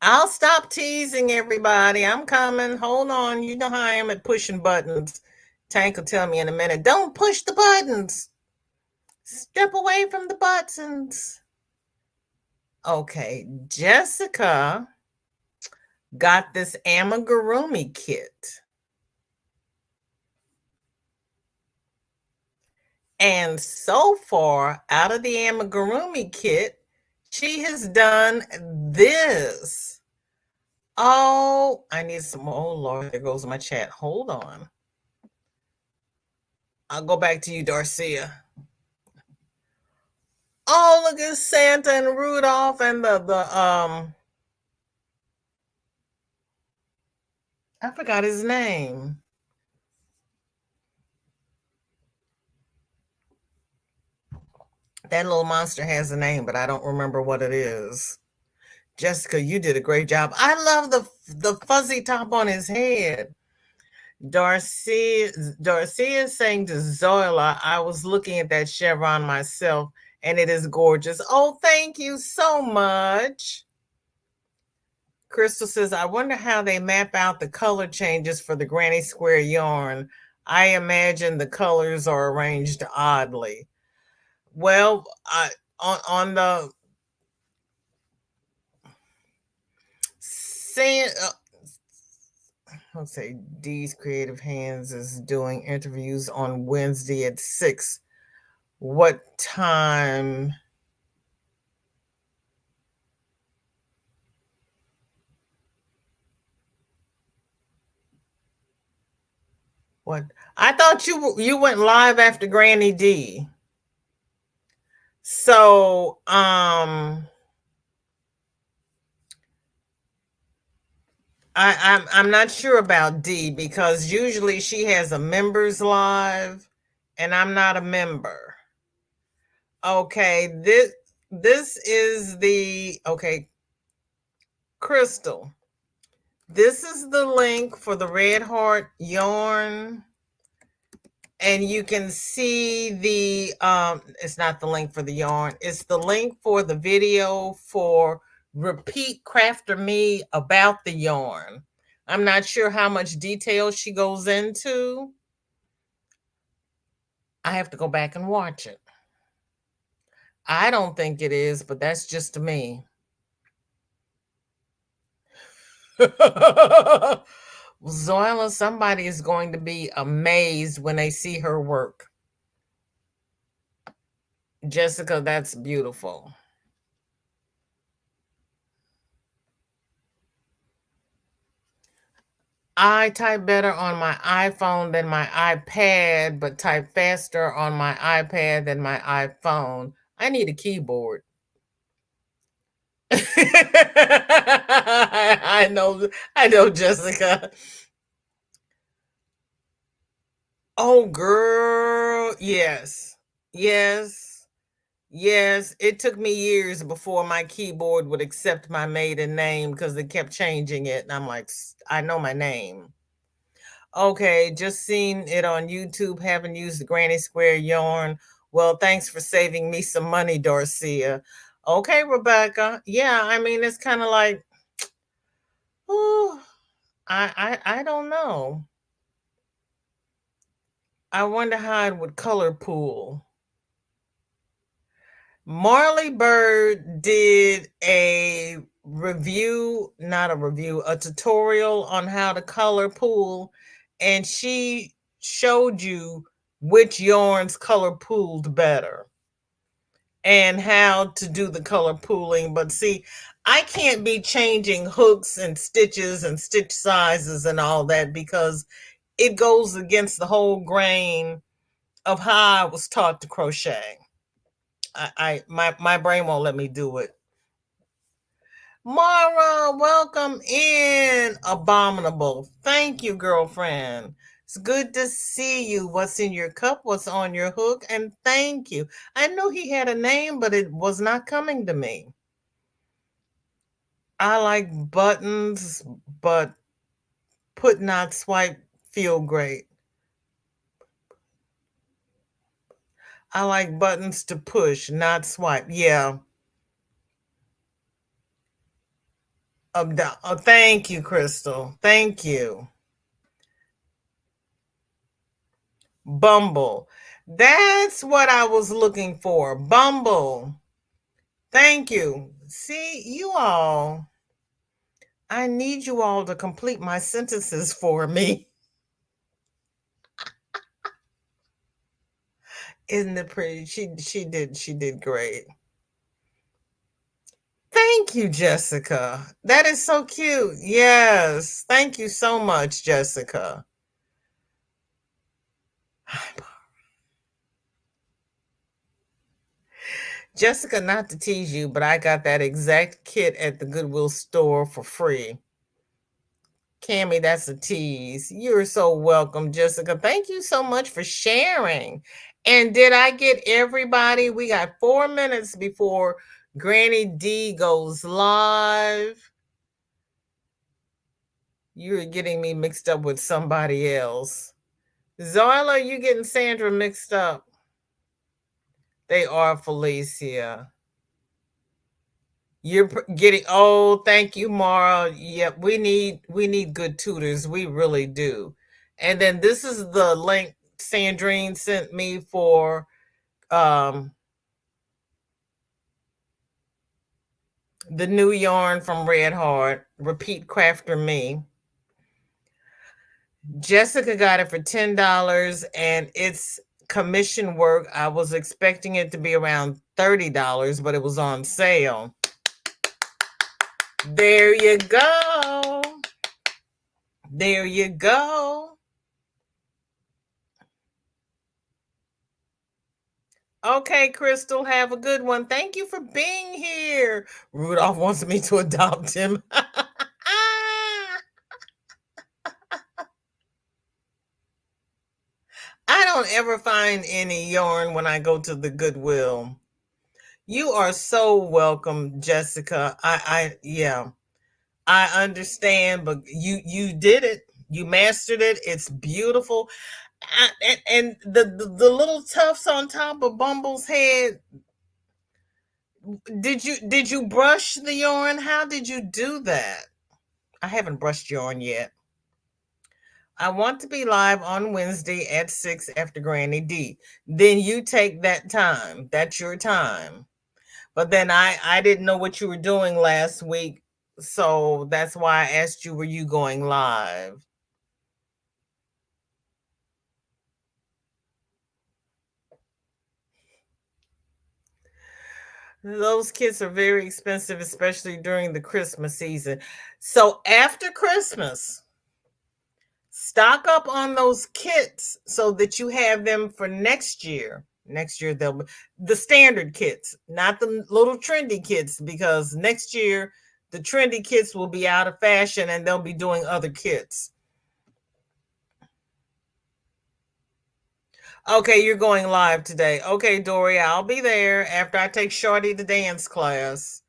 I'll stop teasing everybody. I'm coming. Hold on. You know how I am at pushing buttons. Tank will tell me in a minute. Don't push the buttons. Step away from the buttons. Okay, Jessica got this amigurumi kit. And so far, out of the amigurumi kit, she has done this. Oh, I need some more. Oh, Lord, there goes my chat. Hold on. I'll go back to you, Darcia. Oh, look at Santa and Rudolph and the I forgot his name. That little monster has a name, but I don't remember what it is. Jessica, you did a great job. I love the fuzzy top on his head. Darcy is saying to Zoila, I was looking at that chevron myself, and it is gorgeous. Oh, thank you so much. Crystal says, I wonder how they map out the color changes for the granny square yarn. I imagine the colors are arranged oddly. Well, on the saying, let's say Dee's Creative Hands is doing interviews on Wednesday at 6. What time? What? I thought you went live after Granny D. So, I'm not sure about D because usually she has a members live, and I'm not a member. Okay, this is the okay, Crystal. This is the link for the Red Heart yarn, and you can see the it's not the link for the yarn, it's the link for the video for Repeat Crafter Me about the yarn. I'm not sure how much detail she goes into. I have to go back and watch it. I don't think it is, but that's just me. Zoila, somebody is going to be amazed when they see her work. Jessica, that's beautiful. I type better on my iPhone than my iPad, but type faster on my iPad than my iPhone. I need a keyboard. I know, Jessica. Oh, girl. Yes. Yes. Yes. It took me years before my keyboard would accept my maiden name because they kept changing it. And I'm like, I know my name. Okay, just seen it on YouTube. Haven't used the Granny Square yarn. Well, thanks for saving me some money, Darcia. Okay, Rebecca. Yeah, I mean it's kind of like, oh, I don't know. I wonder how it would color pool. Marley Bird did a review, not a review, a tutorial on how to color pool, and she showed you which yarns color pooled better and how to do the color pooling. But see, I can't be changing hooks and stitches and stitch sizes and all that because it goes against the whole grain of how I was taught to crochet. My brain won't let me do it. Mara, welcome in. Abominable. Thank you, girlfriend. It's good to see you. What's in your cup? What's on your hook? And thank you. I knew he had a name, but it was not coming to me. I like buttons, but put not swipe feel great. I like buttons to push, not swipe. Yeah. Oh, thank you, Crystal. Thank you. Bumble. That's what I was looking for. Bumble. Thank you. See, you all, I need you all to complete my sentences for me. Isn't it pretty? She did great. Thank you, Jessica. That is so cute. Yes. Thank you so much, Jessica. Jessica, not to tease you, but I got that exact kit at the Goodwill store for free. Cammy, that's a tease. You're so welcome, Jessica. Thank you so much for sharing. And did I get everybody? We got 4 minutes before Granny D goes live. You're getting me mixed up with somebody else. Zoila, you getting Sandra mixed up? They are Felicia. You're getting, oh, thank you, Mara. Yep, we need good tutors. We really do. And then this is the link Sandrine sent me for um the new yarn from Red Heart. Repeat Crafter Me. Jessica got it for $10 and it's commission work. I was expecting it to be around $30, but it was on sale. There you go. There you go. Okay, Crystal, have a good one. Thank you for being here. Rudolph wants me to adopt him. I don't ever find any yarn when I go to the Goodwill. You are so welcome, Jessica. Yeah, I understand, but you did it. You mastered it. It's beautiful. And the little tufts on top of Bumble's head. Did you brush the yarn? How did you do that? I haven't brushed yarn yet. I want to be live on Wednesday at 6 after Granny D. Then you take that time. That's your time. But then I didn't know what you were doing last week. So that's why I asked you, were you going live? Those kits are very expensive, especially during the Christmas season. So after Christmas, stock up on those kits so that you have them for next year. Next year, they'll be the standard kits, not the little trendy kits, because next year the trendy kits will be out of fashion and they'll be doing other kits. Okay, you're going live today. Okay, Dory, I'll be there after I take Shorty to dance class.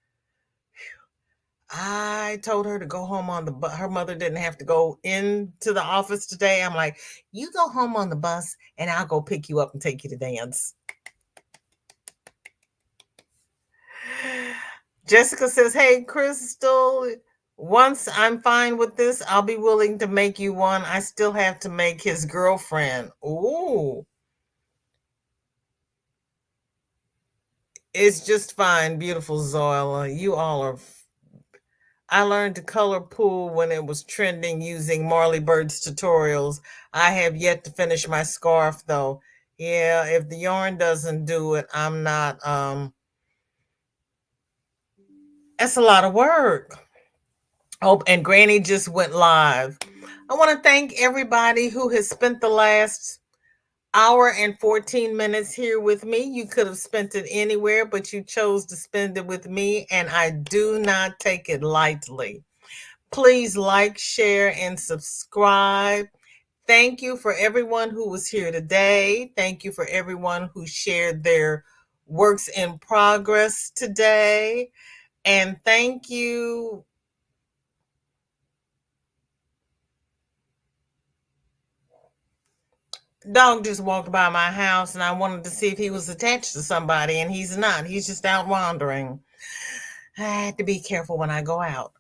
I told her to go home on the bus. Her mother didn't have to go into the office today. I'm like, you go home on the bus and I'll go pick you up and take you to dance. Jessica says, hey, Crystal, once I'm fine with this, I'll be willing to make you one. I still have to make his girlfriend. Ooh, it's just fine. Beautiful Zoila. You all are. I learned to color pool when it was trending using Marley Bird's tutorials. I have yet to finish my scarf though. Yeah, if the yarn doesn't do it, I'm not that's a lot of work. Oh, and Granny just went live. I want to thank everybody who has spent the last hour and 14 minutes here with me. You could have spent it anywhere, but you chose to spend it with me, and I do not take it lightly. Please like, share, and subscribe. Thank you for everyone who was here today. Thank you for everyone who shared their works in progress today. And thank you. Dog just walked by my house and I wanted to see if he was attached to somebody, and he's not. He's just out wandering. I had to be careful when I go out.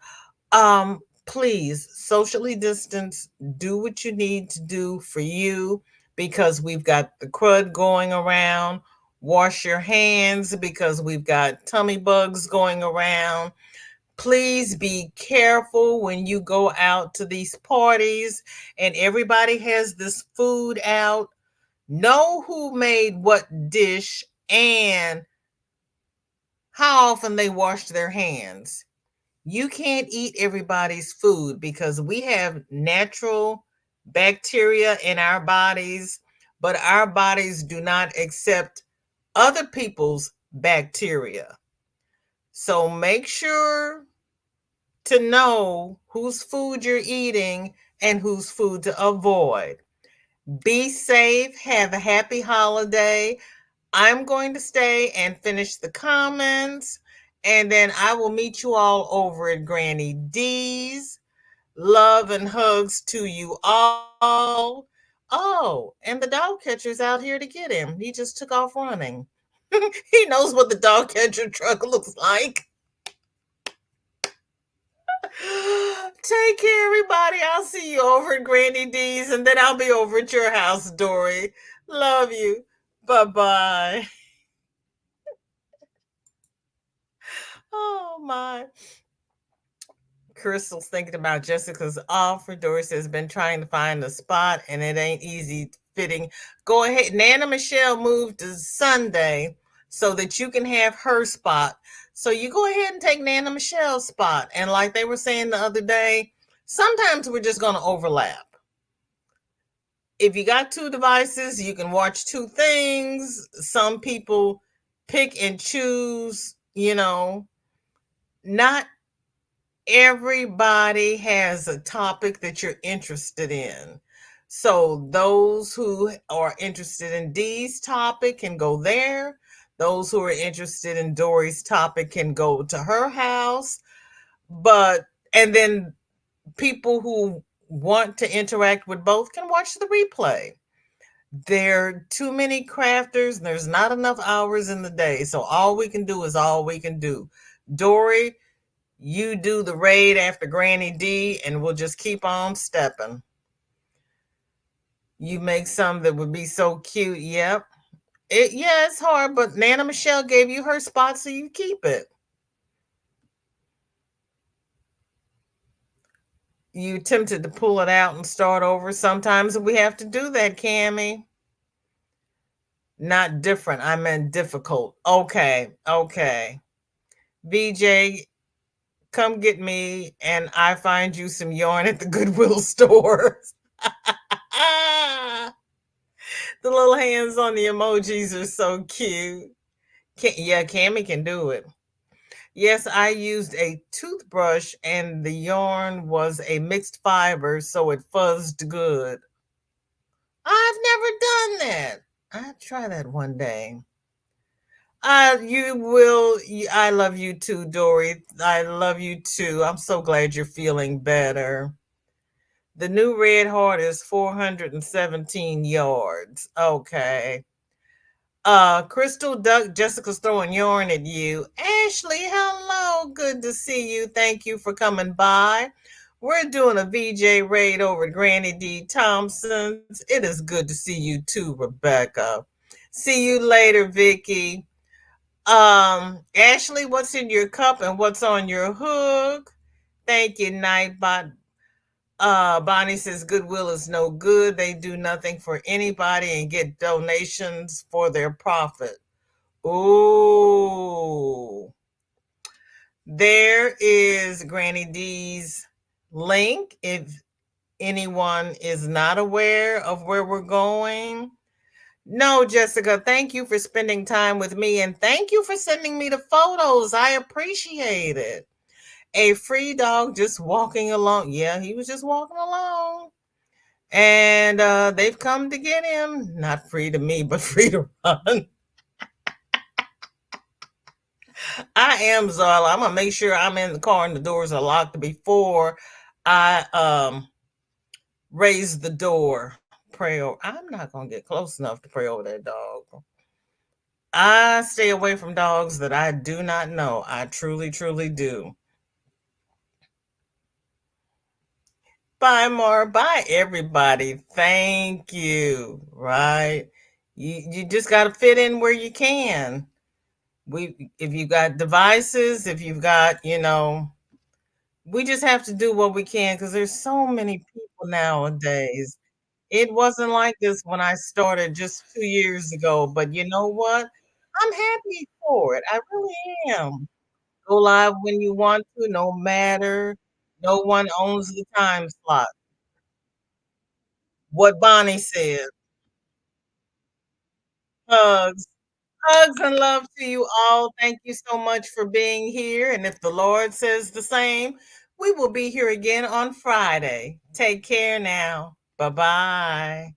Please socially distance, do what you need to do for you, because we've got the crud going around. Wash your hands because we've got tummy bugs going around. Please be careful when you go out to these parties and everybody has this food out. Know who made what dish and how often they washed their hands. You can't eat everybody's food because we have natural bacteria in our bodies, but our bodies do not accept other people's bacteria. So make sure to know whose food you're eating and whose food to avoid. Be safe. Have a happy holiday. I'm going to stay and finish the comments, and then I will meet you all over at Granny D's. Love and hugs to you all. Oh, and the dog catcher's out here to get him. He just took off running. He knows what the dog catcher truck looks like. Take care, everybody. I'll see you over at Granny D's, and then I'll be over at your house, Dory. Love you. Bye bye. Oh, my. Crystal's thinking about Jessica's offer. Doris has been trying to find a spot, and it ain't easy fitting. Go ahead. Nana Michelle moved to Sunday so that you can have her spot. So you go ahead and take Nana Michelle's spot. And like they were saying the other day, sometimes we're just going to overlap. If you got two devices, you can watch two things. Some people pick and choose, not everybody has a topic that you're interested in. So those who are interested in Dee's topic can go there. Those who are interested in Dory's topic can go to her house. And then people who want to interact with both can watch the replay. There are too many crafters. There's not enough hours in the day. So all we can do is all we can do. Dory, you do the raid after Granny D, and we'll just keep on stepping. You make some that would be so cute. Yep. It's hard, but Nana Michelle gave you her spot, so you keep it. You tempted to pull it out and start over. Sometimes we have to do that, Cammie. Not different. I meant difficult. Okay. VJ, come get me and I find you some yarn at the Goodwill store. The little hands on the emojis are so cute. Cammie can do it. Yes, I used a toothbrush and the yarn was a mixed fiber, so it fuzzed good. I've never done that. I'll try that one day. You will. I love you too, Dory. I love you too. I'm so glad you're feeling better. The new red heart is 417 yards. Okay. Crystal Duck, Jessica's throwing yarn at you. Ashley, hello. Good to see you. Thank you for coming by. We're doing a VJ raid over at Granny D. Thompson's. It is good to see you too, Rebecca. See you later, Vicky. Ashley, what's in your cup and what's on your hook? Thank you, Nightbot. Bonnie says Goodwill is no good. They do nothing for anybody and get donations for their profit. Ooh. There is Granny D's link if anyone is not aware of where we're going. No, Jessica, thank you for spending time with me and thank you for sending me the photos. I appreciate it. A free dog just walking along. Yeah, he was just walking along. And they've come to get him. Not free to me, but free to run. I am Zarla. I'm going to make sure I'm in the car and the doors are locked before I raise the door. Pray over. I'm not going to get close enough to pray over that dog. I stay away from dogs that I do not know. I truly, truly do. Bye, Mar. Bye, everybody. Thank you. Right. You just got to fit in where you can. We If you got devices, if you've got, we just have to do what we can because there's so many people nowadays. It wasn't like this when I started just 2 years ago, but you know what? I'm happy for it. I really am. Go live when you want to, no matter. No one owns the time slot. What Bonnie said. Hugs. Hugs and love to you all. Thank you so much for being here. And if the Lord says the same, we will be here again on Friday. Take care now. Bye bye.